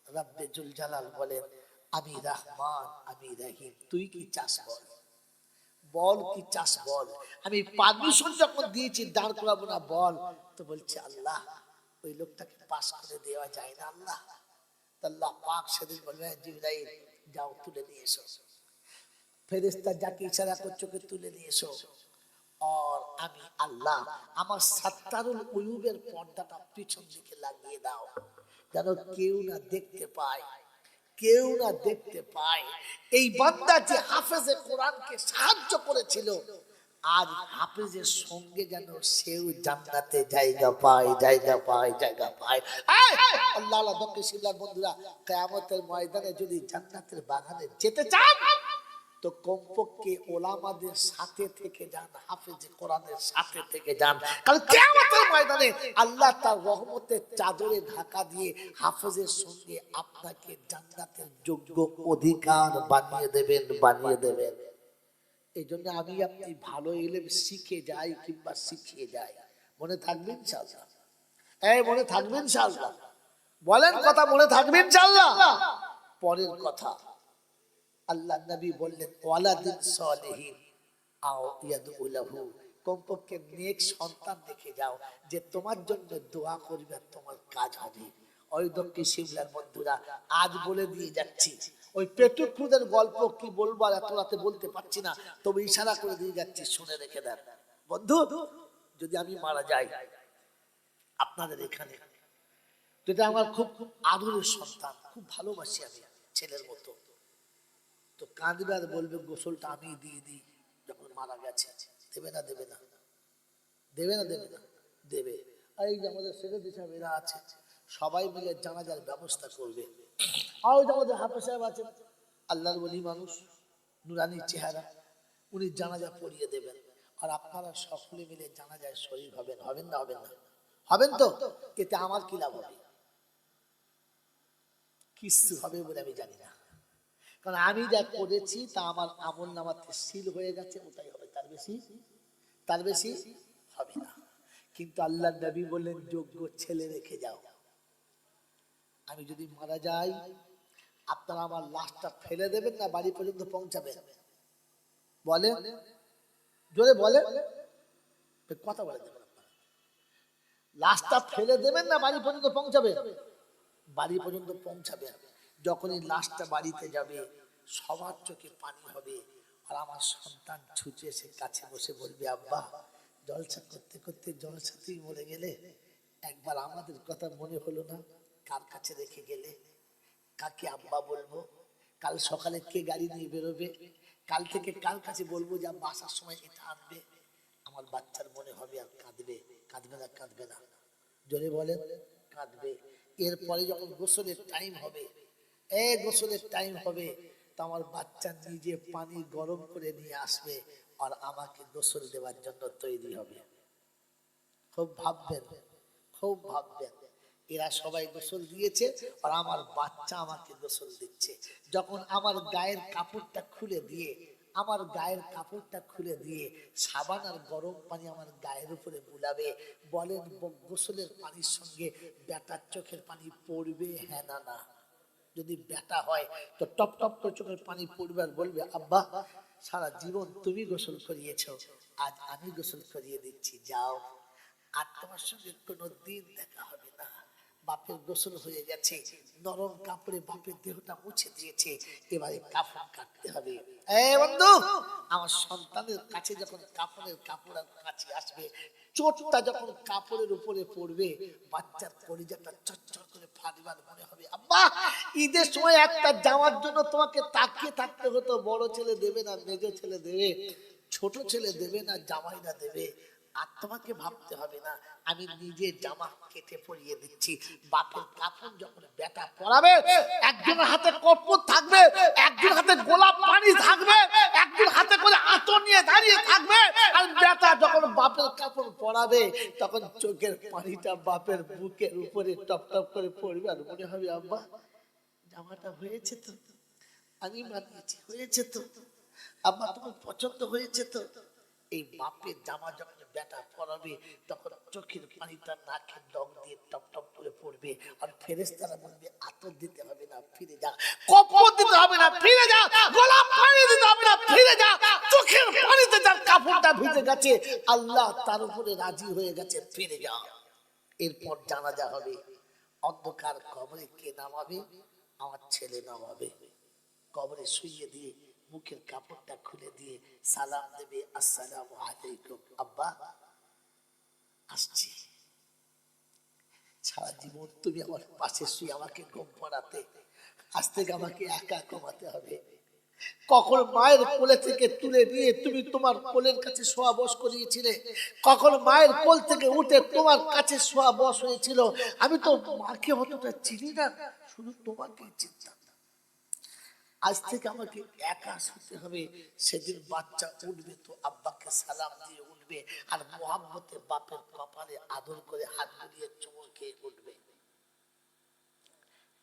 রব্বে জুল জালাল বলেন আমি রহমান আমি রহিম, তুই কি চাস বল, বল কি চাস বল। আমি পারমিশন যখন দিয়েছি দাঁড় করাবো না বল, তো বলছে আল্লাহ ওই লোকটাকে পাস করে দেওয়া যায় না আল্লাহ। আল্লাহ পাক সেদিন বলবে জিবরাইল যাও তুলে নিয়ে এসো, ফেরেশতা যাকে ইশারা করছো কে তুলে নিয়ে এসো। আর আমি আল্লাহ আমার সাত্তারুল উয়ুবের পর্দাটা পিছন দিকে লাগিয়ে দাও, যেন কেউ না দেখতে পায়, কেউ না দেখতে পায়। এই বান্দা যে হাফেজে কোরআনকে সাহায্য করেছিল, আজ হাফেজের সঙ্গে যেন সেও জান্নাতে জায়গা পায়, জায়গা পায়, জায়গা পায়। আল্লাহ আল্লাহ দক্ষিণার বন্ধুরা, কিয়ামতের ময়দানে যদি জান্নাতের বাগানে যেতে চান তো কমপক্ষে ওলামাদের সাথে থেকে যান, হাফেজে কোরআনের সাথে থেকে যান, কারণ কিয়ামতের ময়দানে আল্লাহ তার রহমতের চাদরে ঢাকা দিয়ে হাফেজের সঙ্গে আপনাকে জান্নাতের যোগ্য অধিকার বানিয়ে দেবেন, বানিয়ে দেবেন। এই জন্য আমি আপনি ভালো ইলম শিখে যাই কিংবা শিখিয়ে যাই, মনে থাকবেন ইনশাআল্লাহ, এই মনে থাকবেন ইনশাআল্লাহ, বলেন কথা মনে থাকবেন ইনশাআল্লাহ। পরের কথা আল্লাহ নবী বললেন ওয়ালাদিন সালিহিন আও ইয়াদউ লাহু, কমপক্ষে নেক সন্তান দেখে যাও যে তোমার জন্য দোয়া করবে আর তোমার কাজ হবে। ওই দক্ষিণ শিমলার বন্ধুরা আজ বলে দিয়ে যাচ্ছি, ওই পেটুকুদের গল্প কি বলবো আর এত রাতে বলতে পারছি না, তবে ইশারা করে দিয়ে যাচ্ছি, শুনে রেখে দেন বন্ধু। যদি আমি মারা যাই আপনাদের এখানে, যেটা আমার খুব আদরের সন্তান, খুব ভালোবাসি আমি ছেলের মতো, তো কাঁদবে আর বলবে গোসলটা আমি দিয়ে দিই যখন মারা গেছে, দেবে না দেবে না, দেবে না দেবে না, দেবে। আর এই যে আমাদের সেক্রেটারি সাহেব এরা আছে, সবাই মিলে জানাজার ব্যবস্থা করবে। আর ওই যে আমাদের হাফেজ সাহেব আছেন, আল্লাহর ওলি মানুষ, নুরানির চেহারা, উনি জানাজা পড়িয়ে দেবেন। আর আপনারা সকলে মিলে জানাজায় শরীর হবেন, হবেন না হবেন না? হবেন তো? এতে আমার কি লাভ হবে? কিছু হবে বলে আমি জানি না, কারণ আমি যা করেছি তা আমার আমল নামাতে সিল হয়ে গেছে, ওটাই হবে, তার বেশি হবে না। কিন্তু আল্লাহ নবী বললেন যোগ্য ছেলে রেখে যাও। আমি যদি মারা যাই আপনারা আমার লাশটা ফেলে দেবেন না বাড়ি পর্যন্ত পৌঁছাবেন? বলে জোরে বলে, কথা বলে দেবেন আপনারা, লাশটা ফেলে দেবেন না বাড়ি পর্যন্ত পৌঁছাবেন? বাড়ি পর্যন্ত পৌঁছাবেন। যখনই লাশটা বাড়িতে যাবে সবার চোখে পানি হবে, আর আমার সন্তান ছুটে এসে কাছে বসে বলবে আব্বা জলসা করতে করতে জলসাতেই মরে গেলে, একবার আমাদের কথা মনে হলো না? কার কাছে রেখে গেলে? কাকে আব্বা বলবো? কাল সকালে কে গাড়ি নিয়ে বেরোবে? কাল থেকে কার কাছে বলবো যে আব্বা আসার সময় এটা আনবে? আমার বাচ্চার মনে হবে আর কাঁদবে, কাঁদবে না? কাঁদবে না? জোরে বলেন কাঁদবে। এরপরে যখন গোসলের টাইম হবে, গোসলের টাইম হবে, তো আমার বাচ্চা নিজে পানি গরম করে নিয়ে আসবে আর আমাকে গোসল দেওয়ার জন্য তৈরি হবে। খুব ভাববেন, খুব ভাববেন, এরা সবাই গোসল দিয়েছে আর আমার বাচ্চা আমাকে গোসল দিচ্ছে। যখন আমার গায়ের কাপড়টা খুলে দিয়ে, আমার গায়ের কাপড়টা খুলে দিয়ে সাবান আর গরম পানি আমার গায়ের উপরে বুলাবে, বলেন গোসলের পানির সঙ্গে বেটার চোখের পানি পড়বে? হ্যাঁ না না? যদি বেটা হয় তো টপ টপ করে চোখের পানি পড়বে আর বলবে, আব্বা সারা জীবন তুমি গোসল করিয়েছো, আজ আমি গোসল করিয়ে দিচ্ছি, যাও। আর তোমার সঙ্গে কোনোদিন দেখা হবে না। বাপের গোসল হয়ে গেছে, নরম কাপড়ে বাপের দেহটা মুছে দিয়েছে, এবারে কাফন কাটতে হবে। বন্ধু, আমার সন্তানের কাছে যখন কাফনের কাপড় আর কাছে আসবে, চোটটা যখন কাপড়ের উপরে পড়বে, বাচ্চার কলিজাটা চচ্চর করে ফাটবার মনে হবে। আব্বা, ঈদের সময় একটা জামার জন্য তোমাকে তাকিয়ে থাকতে হতো, বড় ছেলে দেবে না মেজো ছেলে দেবে, ছোট ছেলে দেবে না জামাইরা দেবে, আর তোমাকে ভাবতে হবে না, আমি নিজে জামা কেটে পরিয়ে দিচ্ছি। বাপের কাফন যখন বেটা পরাবে, একজনের হাতে কর্পূর থাকবে, একজন হাতে গোলাপ পানি থাকবে, একজন হাতে করে আতর নিয়ে দাঁড়িয়ে থাকবে, আর বেটা যখন বাপের কাফন পরাবে তখন চোখের পানিটা বাপের বুকের উপরে টপ টপ করে পড়বে আর মনে হবে, আব্বা জামাটা হয়েছে তো, আমি বানিয়েছি, হয়েছে তো, আব্বা তোমার পছন্দ হয়েছে তো। এই বাপের জামা যখন বেটা পরাবে তখন চোখের পানিটা নাকের ডগ দিয়ে টপ টপ করে পড়বে, আর ফেরেশতারা বলবে, আতর দিতে হবে না, ফিরে যা, কপড় দিতে হবে না, ফিরে যা, গোলাপ পানি দিতে হবে না, ফিরে যা, চোখের পানিতে যার কাপড়টা ভিজে গেছে আল্লাহ তার উপরে রাজি হয়ে গেছে, ফিরে যা। এরপর জানাজা হবে, অন্ধকার কবরে কে নামাবে? আমার ছেলে নামাবে। কবরে শুইয়ে দিয়ে মুখের কাপড়টা খুলে দিয়ে সালাম দেবে, আসসালামু আলাইকুম আব্বা, আসছি। সারা জীবন তুমি আমার পাশে শুয়ে আমাকে ঘুম পড়াতে, আজ থেকে আমাকে একা ঘুমাতে হবে। কখন মায়ের কোলে থেকে তুলে নিয়ে তুমি তোমার কোলের কাছে শোয়া বস করিয়েছিলে, কখন মায়ের কোল থেকে উঠে তোমার কাছে শোয়া বস হয়েছিল, আমি তো মাকে অতটা চিনি না, শুধু তোমাকেই চিনতাম। আজ থেকে আমাকে একা শুতে হবে। সেদিন বাচ্চা উঠবে তো আব্বাকে সালাম দিয়ে উঠবে, আর মোহাম্মতে বাপের কপালে আদর করে হাত বুলিয়ে চুমু খেয়ে উঠবে।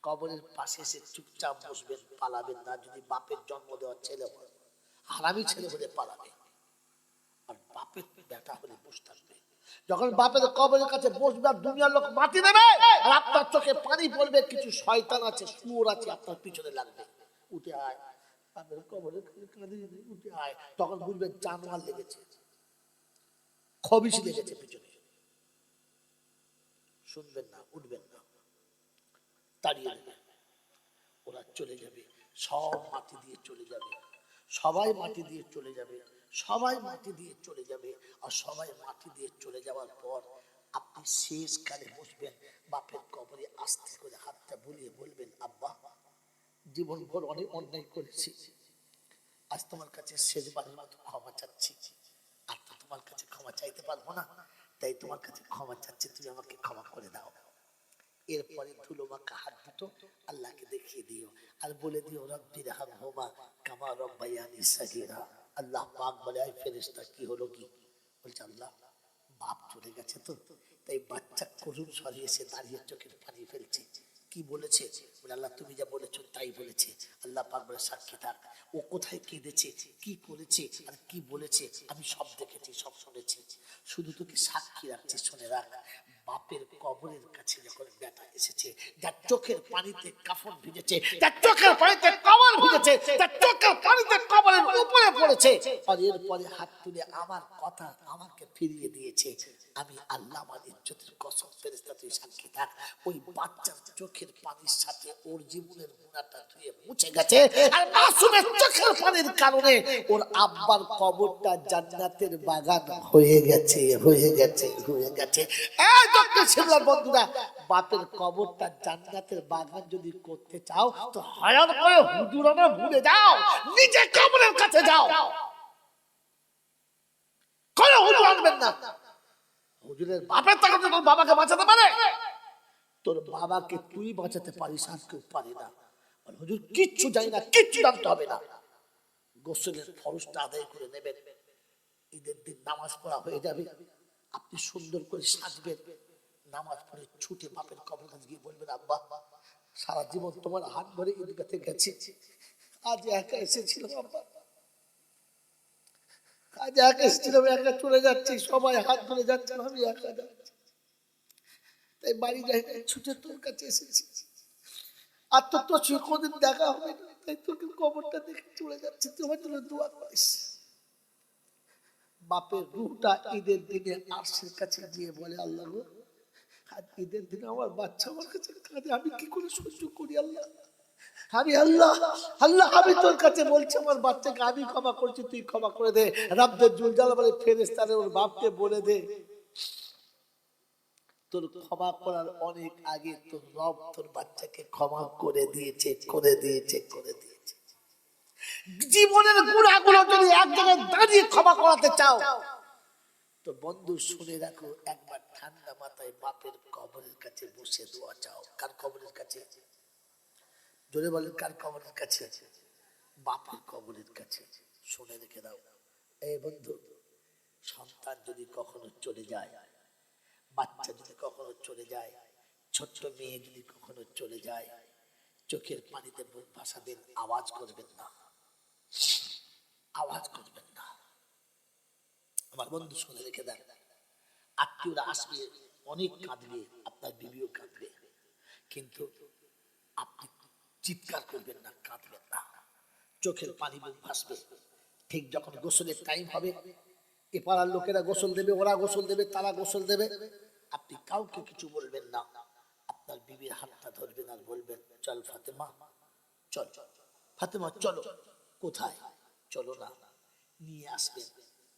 কবরের পাশে এসে চুপচাপ বসবেন, পালাবেন না। যদি বাপের জন্ম দেওয়ার ছেলে হয়, হারামি ছেলে হলে পালাবে, আর বাপের বেটা হলে বসে থাকবে। যখন বাপের কবরের কাছে বসবে আর দুনিয়ার লোক মাটি দেবে আর আপনার চোখে পানি পড়বে, কিছু শয়তান আছে, শুয়োর আছে আপনার পিছনে লাগবে, উঠে আয়, বাপের কবরে উঠে আয়। তখন বুঝবেন জানোয়ার লেগেছে, খবিশ লেগেছে পিছনে। শুনবেন না, উঠবেন না, তাড়িয়ে দেবেন। ওরা চলে যাবে, সব মাটি দিয়ে চলে যাবে, সবাই মাটি দিয়ে চলে যাবে, সবাই মাটি দিয়ে চলে যাবে। আর সবাই মাটি দিয়ে চলে যাওয়ার পর আপনি শেষ কালে বসবেন বাপের কবরে, আস্তে করে হাতটা বুলিয়ে বলবেন, আব্বা জীবন ভর অনেক অন্যায় করেছি, আজ তোমার কাছে শেষবারের মতো ক্ষমা চাচ্ছি। আর তো তোমার কাছে ক্ষমা চাইতে পারবো না, তাই তোমার কাছে ক্ষমা চাচ্ছি, তুমি আমাকে ক্ষমা করে দাও। এরপরে ধুলো মাখা হাত দুটো আল্লাহকে দেখিয়ে দিও আর বলে দিও, রব্বির হামহুমা কামা রব্বায়ানি সাগীরা। আল্লাহ পাক বলে, আই ফেরেশতা কি হলো? কি বলছে? আল্লাহ বাপ চলে গেছে তো, তাই বাচ্চা করুণ স্বরে এসে দাঁড়িয়ে চোখের পানি ফেলছে। কি বলেছে? বলে, আল্লাহ তুমি যা বলেছো তাই বলেছে। আল্লাহ পাক বলে, সাক্ষী থাক, ও কোথায় কেঁদেছে, কি করেছে আর কি বলেছে আমি সব দেখেছি, সব শুনেছি, শুধু তোকে সাক্ষী রাখছি, শুনে রাখ। বাপের কবরের কাছে যখন বেটা এসেছে, যার চোখের পানিতে কাফন ভিজেছে, যার চোখের পানিতে কবর ভিজেছে, যার চোখের পানিতে কবরের উপরে পড়েছে, আর এরপরে হাত তুলে আমার কথা আমাকে ফিরিয়ে দিয়েছে, আমি আল্লাহ আমার ইজ্জতের কসম, ফেরেশতা তুই সাক্ষী থাক, ওই বাচ্চার চোখের পানির সাথে ওর জীবনের গুনাহটা ধুয়ে মুছে গেছে। আর মাসুমের চোখের পানির কারণে ওর আব্বার কবরটা জান্নাতের বাগান হয়ে গেছে, হয়ে গেছে, হয়ে গেছে। এই ডক্টর শিবলার বন্ধুরা, বাপের কবরটা জান্নাতের বাগান যদি করতে চাও তো হায়াত করে হুজুরানা ভুলে যাও, নিজে কবরের কাছে যাও। কোনো হুজুর আনবেন না, হুজুরের বাপের টাকা তো বাবাকে বাঁচাতে পারে? তোর বাবাকে তুই বাঁচাতে পারিস, আর কেউ পারে না। হুজুর কিচ্ছু জানি না, কিচ্ছু জানতে হবে না। গোসলের ফরজটা আদায় করে নেবেন, ঈদের দিন নামাজ পড়া হয়ে যাবে, আপনি সুন্দর করে সাজবেন, নামাজ পড়ে ছুটে বাপের কবর কাছে গিয়ে বলবেন, আব্বা সারা জীবন তোমার হাত ধরে ঈদগাতে গেছি, আজ একা এসেছিলাম আব্বা, আজ একা এসেছিলাম, একা চলে যাচ্ছি, সবাই হাত ধরে যাচ্ছে, আমি একা যাচ্ছি, তাই বাড়ি যাই না, ছুটে তোর কাছে এসেছি, আর তো তোর কোনদিন দেখা হবে না, তাই তোকে কবরটা দেখে চলে যাচ্ছি, তোমার জন্য দোয়া করিস। বাপের রূহটা ঈদের দিনে আরশের কাছে গিয়ে বলে, আল্লাহ গো, আজ ঈদের দিনে আমার বাচ্চা আমার কাছে কাঁদে, আমি কি করে সহ্য করি আল্লাহ, আমি আল্লাহ আল্লাহ আমি তোর কাছে বলছি, আমার বাচ্চাকে আমি ক্ষমা করছি, তুই ক্ষমা করে দে। রাব্বে জুল জালাল ফেরেশতাদের ওর বাপকে বলে দে, তোর ক্ষমা করার অনেক আগে তোর রব তোর বাচ্চাকে ক্ষমা করে দিয়েছে, করে দিয়েছে, করে দিয়েছে। জীবনের গুনাহগুলো যদি এক জায়গায় দাঁড়িয়ে ক্ষমা করাতে চাও, তো বন্ধু শুনে রাখো, একবার ঠান্ডা মাথায় বাপের কবরের কাছে বসে দোয়া চাও। কার কবরের কাছে? জোরে বলেন, কার কবরের কাছে? বাপের কবরের কাছে। শুনে রেখে দাও, এই বন্ধু, সন্তান যদি কখনো চলে যায়, বাচ্চা যদি কখনো চলে যায়, ছোট্ট মেয়ে যদি কখনো চলে যায়, চোখের পানিতে বুক ভাসাবেন, আওয়াজ করবেন না, আওয়াজ করবেন না। আমার বন্ধু শুনে রেখে দেন, আত্মীয়রা আসবে, অনেক কাঁদবে, আপনার বিবিও কাঁদবে, কিন্তু আপনি চিৎকার করবেন না, কাঁদবেন না, চোখের পানি বুক ভাসবে। ঠিক যখন গোসলের টাইম হবে, এ পাড়ার লোকেরা গোসল দেবে, ওরা গোসল দেবে, তারা গোসল দেবে, আপনি কাউকে কিছু বলবেন না, আপনার বিবির হাতটা ধরবেন আর বলবেন, চল ফাতেমা, চল ফাতেমা, চলো। কোথায়? চলো না, নিয়ে আসবেন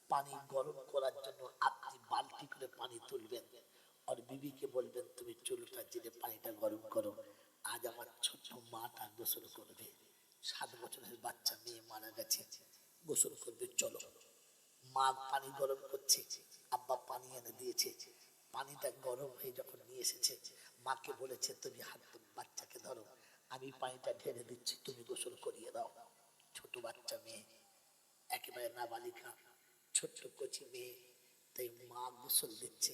পানি গরম করার জন্য, আপনি বালতি করে পানি তুলবেন, আর বিবিকে বলবেন, তুমি চুলটা জেলে পানিটা গরম করো, আজ আমার ছোট্ট মাটা গোসল করবে, 7 বছরের বাচ্চা মেয়ে মারা গেছে, গোসল করবে, চলো। মা পানি গরম করছে, আব্বা পানি এনে দিয়েছে, পানিটা গরম হয়ে যখন নিয়ে এসেছে, মাকে বলেছে, তুমি হাত বাচ্চাকে ধরো, আমি পানিটা ঢেলে দিচ্ছি, তুমি গোসল করিয়ে দাও। ছোট বাচ্চা মেয়ে, একেবারে নাবালিকা, ছোট্ট কচি মেয়ে, তাই মা গোসল দিচ্ছে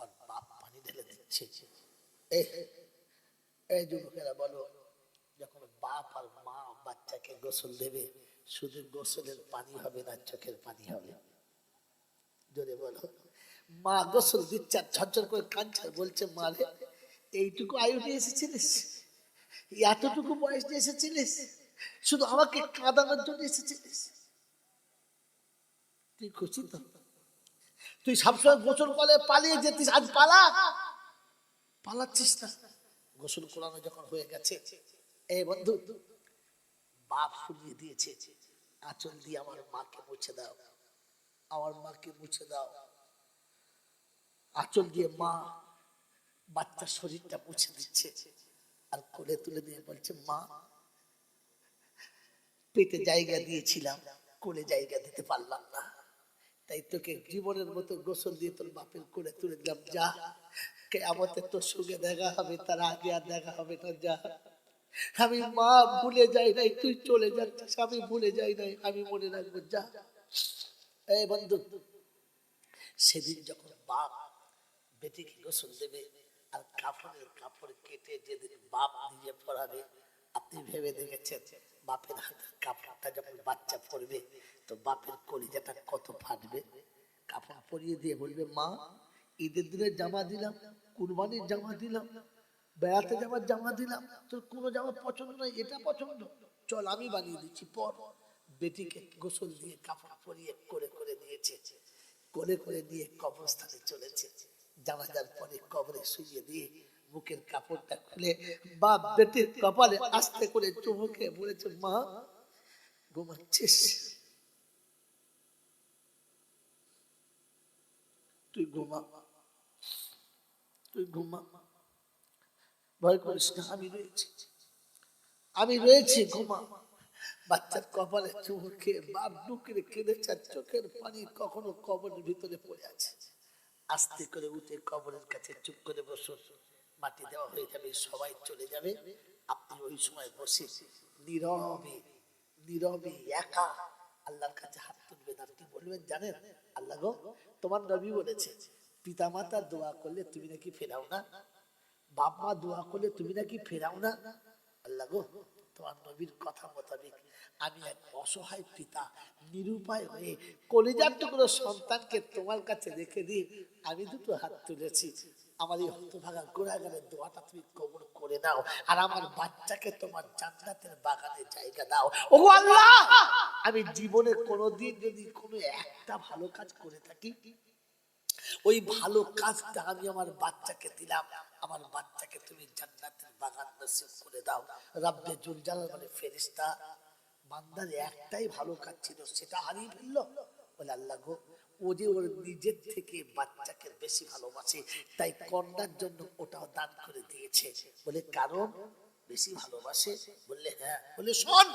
আর বাপ পানি ঢেলে দিচ্ছে। এই যুবকেরা বলো, যখন বাপ আর মা বাচ্চাকে গোসল দেবে, শুধু গোসলের পানি হবে না, চোখের পানি হবে। জোরে বলো। মা গোসল দিচ্ছে আর ঝরঝর করে কাঁদছে, বলছে, মা রে, এইটুকু আয়ু নিয়ে এসেছিলিস, এতটুকু বয়স নিয়ে এসেছিলিস, শুধু আমাকে কাঁদানোর জন্য এসেছিলিস? তুই খুশি তো? তুই সবসময় গোসল করে পালিয়ে যেতিস, আজ পালাচ্ছিস না। গোসল করানো যখন হয়ে গেছে, এই বন্ধু, বাপ ফুলিয়ে দিয়েছে, আঁচল দিয়ে আমার মাকে মুছে দাও, আমার মাকে মুছে দাও। আঁচল দিয়ে মা বাচ্চার শরীরটা মুছে দিচ্ছে আর কোলে তুলে দিয়ে বলছে, মা, পেটে জায়গা দিয়েছিলাম, কোলে জায়গা দিতে পারলাম না, তাই তোকে জীবনের মতো গোসল দিয়ে তোর বাপের কোলে তুলে দিলাম, যা, কিয়ামতে তোর সঙ্গে দেখা হবে, তার আগে আর দেখা হবে না, যা। আমি মা ভুলে যাই নাই, তুই চলে যাচ্ছিস, আমি ভুলে যাই নাই, আমি মনে রাখবো, যা। এই বন্ধু, সেদিন যখন বাপ বেটিকে গোসল দেবে আর কাপড়ের কাপড় কেটে যেদিন বাপ নিজে পরাবে, আপনি ভেবে দেখেছেন বাপের হাতের কাপড়টা যখন বাচ্চা পরবে, তো বাপের কলিজাটা কত ফাটবে। কাপড় পরিয়ে দিয়ে বলবে, মা, ঈদের দিনের জামা দিলাম, কুরবানির জামা দিলাম, বেড়াতে যাওয়ার জামা দিলাম, তোর কোনো জামা পছন্দ নয়, এটা পছন্দ, চল আমি বানিয়ে দিচ্ছি, পর। বেটিকে গোসল দিয়ে কাপড় পরিয়ে করে করে নিয়েছে, কোলে করে নিয়ে কবরস্থানে চলেছে। জানাজার পরে কবরে শুইয়ে দিয়ে বুকের কাপড়টা খুলে বাপ বেটির কপালে আস্তে করে চুমু খেয়ে বলেছে, মা, ঘুমাচ্ছিস? তুই ঘুমা, তুই ঘুমা, ভয় করিস না, আমি রয়েছি, আমি রয়েছি, ঘুমা। বাচ্চার কপালে চুমু খেয়ে বাপ ডুকরে কেঁদেছে, চোখের পানি কখনো কবরের ভিতরে পড়ে আছে। আস্তে করে উঠে কবরের কাছে চুপ করে বসো, মাটি দেওয়া হয়ে যাবে, সবাই চলে যাবে। আপনি ওই সময় বসে নীরবে নীরবে একা আল্লাহর কাছে হাত তুলবেন। আর কি বলবেন জানেন? আল্লাহ গো, তোমার নবী বলেছে পিতা মাতা দোয়া করলে তুমি নাকি ফেরাও না, বাপ মা দোয়া করলে তুমি নাকি ফেরাও না। আল্লাহ গো, তোমার নবীর কথা মোতাবেক আমি এক অসহায় পিতা, নিরুপায় হয়ে কলিজার টুকরো সন্তানকে তোমার কাছে রেখে দিয়ে আমি দুটো হাত তুলেছি। আমার এই হতভাগা গোড়াগারের দোয়াটা তুমি কবুল করে নাও, আর আমার বাচ্চাকে তোমার জান্নাতের বাগানে জায়গা দাও। ওগো আল্লাহ, আমি জীবনে কোনোদিন যদি কোনো একটা ভালো কাজ করে থাকি, ওই ভালো কাজটা আমি আমার বাচ্চাকে দিলাম, আমার বাচ্চাকে তুমি জান্নাতের বাগান নসিব করে দাও। রব্বে জুল জালাল মানে ফেরেশতা বান্দার একটাই ভালো কাজ ছিল, সেটা হারিয়ে ফেললো। বলে আল্লাহ গো, ও যে ওর নিজের থেকে বাচ্চাকে বেশি ভালোবাসে, তাই কন্যার জন্য ওটাও দান করে দিয়েছে। বলে কারণ বেশি ভালোবাসে? বললে হ্যাঁ। বলে শোন,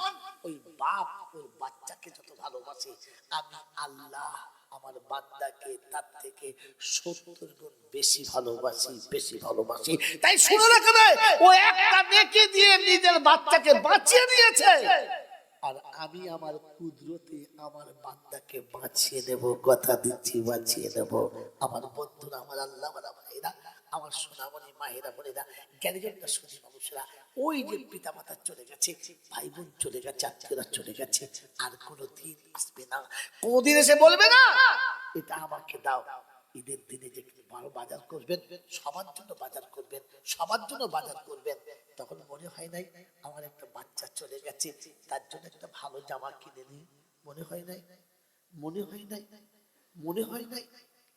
ওই বাপ ওর বাচ্চাকে যত ভালোবাসে, আমি আল্লাহ আমার বান্দাকে তার থেকে 70 গুণ বেশি ভালোবাসি, বেশি ভালোবাসি। তাই শুনে রাখবে, ও একটা নেকি দিয়ে নিজের বাচ্চাকে বাঁচিয়ে দিয়েছে, আর আমি আমার কুদরতে আমার বান্দাকে বাঁচিয়ে নেব, কথা দিচ্ছি বাঁচিয়ে নেব। আমার বন্ধুরা, আমার আল্লাহ ভাইরা, আমার সোনামণি মায়েরা বোনেরা, জ্ঞানীজনরা, সুধী মানুষরা, ওই যে পিতা মাতা চলে গেছে, ভাই বোন চলে গেছে, আত্মীয়রা চলে গেছে, আর কোনোদিন আসবে না, কোনোদিন এসে বলবে না এটা আমাকে দাও। ঈদের দিনে যে বড় বাজার করবেন, সবার জন্য বাজার করবেন, সবার জন্য বাজার করবেন, তখন মনে হয় নাই আমার একটা বাচ্চা চলে গেছে, তার জন্য একটা ভালো জামা কিনে নিই? মনে হয় নাই? মনে হয় নাই? মনে হয় নাই?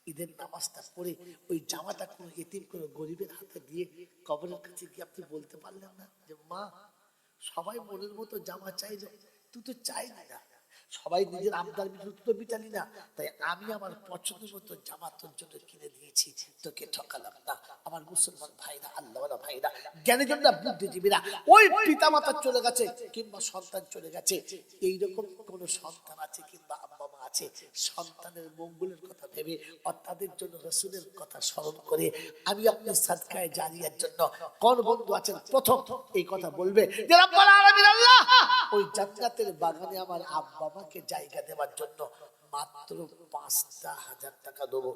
ঈদের নামাজটা পড়ে ওই জামাটা কোনো এতিম কোনো গরিবের হাতে দিয়ে কবরের কাছে গিয়ে আপনি বলতে পারলেন না যে মা, সবাই মনের মতো জামা চাইলো, তুই তো চাইলি না, সবাই নিজের আবদার তো মিটালি না, তাই আমি আমার পছন্দ মতো জামা তোর জন্য কিনে দিয়েছি, তোকে ঠকালাম না। আমার মুসলমান ভাইরা, আল্লাহওয়ালা ভাইরা, জ্ঞানীজনরা, বুদ্ধিজীবীরা, ওই পিতা মাতা চলে গেছে কিংবা সন্তান চলে গেছে, এইরকম কোন সন্তান আছে কিংবা আব্বা মা আছে, সন্তানের মঙ্গলের কথা ভেবে আর তাদের জন্য রাসূলের কথা স্মরণ করে আমি আপনি সাদকায়ে জারিয়ার জন্য কোন বন্ধু আছেন প্রথম এই কথা বলবে যে রব্বুল আলামিন আল্লাহ, ওই জান্নাতের বাগানে আমার আব্বা মাকে জায়গা দেওয়ার জন্য মাত্র 5,000 টাকা দেবো।